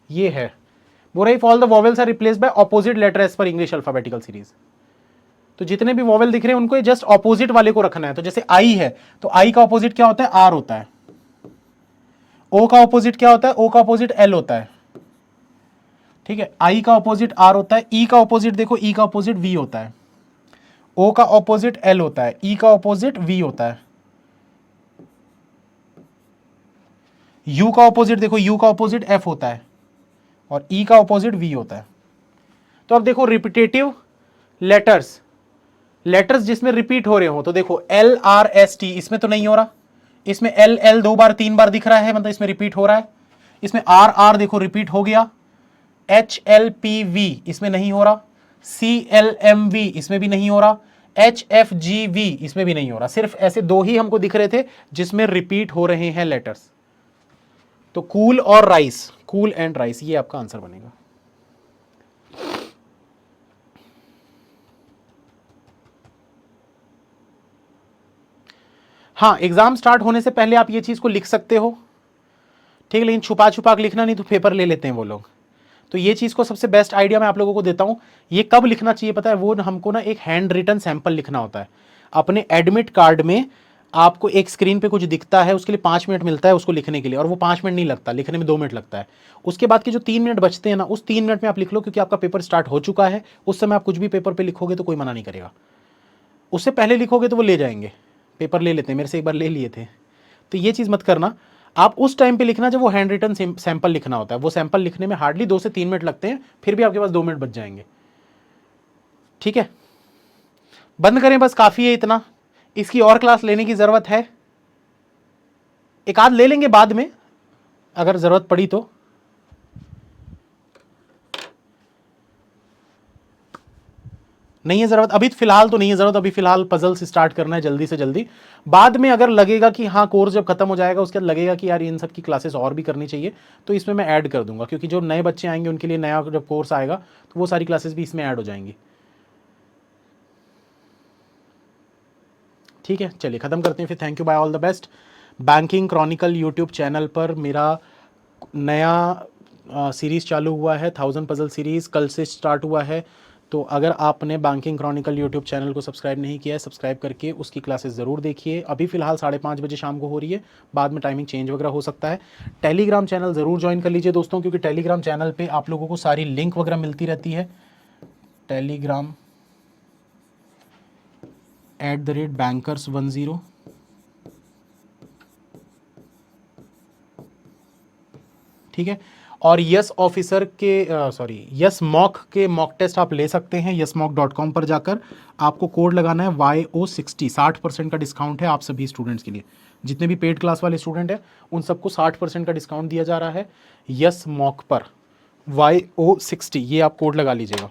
ये है, बोल रहा if all the vowels are replaced by opposite letter as per English alphabetical series. तो जितने भी वॉवेल दिख रहे हैं उनको जस्ट ऑपोजिट वाले को रखना है। तो जैसे आई है, तो आई का ऑपोजिट क्या होता है, आर होता है। ओ का ऑपोजिट क्या होता है, ओ का ऑपोजिट एल होता है, ठीक है। आई का ऑपोजिट आर होता है, ई का ऑपोजिट देखो, ई का ऑपोजिट वी होता है, ओ का ऑपोजिट एल होता है, ई का ऑपोजिट वी होता है। U का ऑपोजिट देखो, U का ऑपोजिट F होता है और E का ऑपोजिट V होता है। तो अब देखो रिपीटेटिव लेटर्स, लेटर्स जिसमें रिपीट हो रहे हो, तो देखो LRST इसमें तो नहीं हो रहा, इसमें LL 2 बार 3 बार दिख रहा है, मतलब इसमें रिपीट हो रहा है। इसमें RR देखो रिपीट हो गया। HLPV इसमें नहीं हो रहा। CLMV इसमें भी नहीं हो रहा। HFGV इसमें भी नहीं हो रहा। सिर्फ ऐसे दो ही हमको दिख रहे थे जिसमें रिपीट हो रहे हैं लेटर्स। तो कूल और राइस, कूल एंड राइस, ये आपका आंसर बनेगा। हाँ, एग्जाम स्टार्ट होने से पहले आप ये चीज को लिख सकते हो, ठीक है, लेकिन छुपा छुपा के लिखना, नहीं तो पेपर ले लेते हैं वो लोग। तो ये चीज को सबसे बेस्ट आइडिया मैं आप लोगों को देता हूं। ये कब लिखना चाहिए पता है? वो हमको ना एक हैंड रिटन सैंपल लिखना होता है। अपने एडमिट कार्ड में आपको एक स्क्रीन पे कुछ दिखता है, उसके लिए 5 मिनट मिलता है उसको लिखने के लिए, और वो 5 मिनट नहीं लगता, लिखने में 2 मिनट लगता है। उसके बाद के जो 3 मिनट बचते हैं ना, उस 3 मिनट में आप लिख लो, क्योंकि आपका पेपर स्टार्ट हो चुका है। उस समय आप कुछ भी पेपर पे लिखोगे तो कोई मना नहीं करेगा। उससे पहले लिखोगे तो वो ले जाएंगे, पेपर ले लेते हैं, मेरे से एक बार ले लिए थे। तो ये चीज़ मत करना। आप उस टाइम पे लिखना जब वो हैंड रिटन सैंपल लिखना होता है। वो सैंपल लिखने में हार्डली 2 से 3 मिनट लगते हैं, फिर भी आपके पास 2 मिनट बच जाएंगे, ठीक है। बंद करें, बस काफ़ी है इतना। इसकी और क्लास लेने की ज़रूरत है, एक आध ले लेंगे बाद में अगर ज़रूरत पड़ी तो। नहीं है ज़रूरत अभी, फिलहाल तो नहीं है ज़रूरत। अभी फिलहाल पजल्स स्टार्ट करना है जल्दी से जल्दी। बाद में अगर लगेगा कि हाँ कोर्स जब खत्म हो जाएगा उसके बाद लगेगा कि यार इन सब की क्लासेस और भी करनी चाहिए, तो इसमें मैं ऐड कर दूंगा, क्योंकि जो नए बच्चे आएंगे उनके लिए नया जब कोर्स आएगा तो वो सारी क्लासेस भी इसमें ऐड हो जाएंगी, ठीक है। चलिए ख़त्म करते हैं फिर। Thank you, bye, all the best. Banking Chronicle YouTube channel पर मेरा नया सीरीज़ चालू हुआ है, 1000 पजल सीरीज़ कल से स्टार्ट हुआ है। तो अगर आपने बैंकिंग क्रॉनिकल यूट्यूब चैनल को सब्सक्राइब नहीं किया है, सब्सक्राइब करके उसकी क्लासेस ज़रूर देखिए। अभी फ़िलहाल 5:30 बजे शाम को हो रही है, बाद में टाइमिंग चेंज वगैरह हो सकता है। टेलीग्राम चैनल ज़रूर ज्वाइन कर लीजिए दोस्तों, क्योंकि टेलीग्राम चैनल पे आप लोगों को सारी लिंक वगैरह मिलती रहती है। टेलीग्राम @bankers10, ठीक है। और यस ऑफिसर के यस मॉक के मॉक टेस्ट आप ले सकते हैं yesmock.com पर जाकर। आपको कोड लगाना है YO60, 60% का डिस्काउंट है आप सभी स्टूडेंट्स के लिए। जितने भी पेड क्लास वाले स्टूडेंट हैं उन सबको 60% का डिस्काउंट दिया जा रहा है यस मॉक पर, YO60, ये आप कोड लगा लीजिएगा,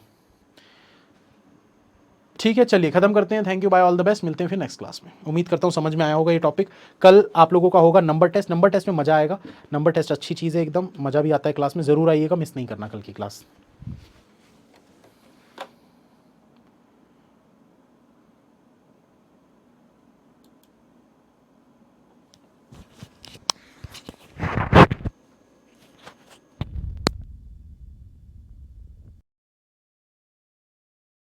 ठीक है। चलिए ख़त्म करते हैं। Thank you, bye, all the best. मिलते हैं फिर नेक्स्ट क्लास में। उम्मीद करता हूँ समझ में आया होगा ये टॉपिक। कल आप लोगों का होगा नंबर टेस्ट। नंबर टेस्ट में मज़ा आएगा। नंबर टेस्ट अच्छी चीज़ है एकदम, मज़ा भी आता है क्लास में। ज़रूर आइएगा, मिस नहीं करना कल की क्लास।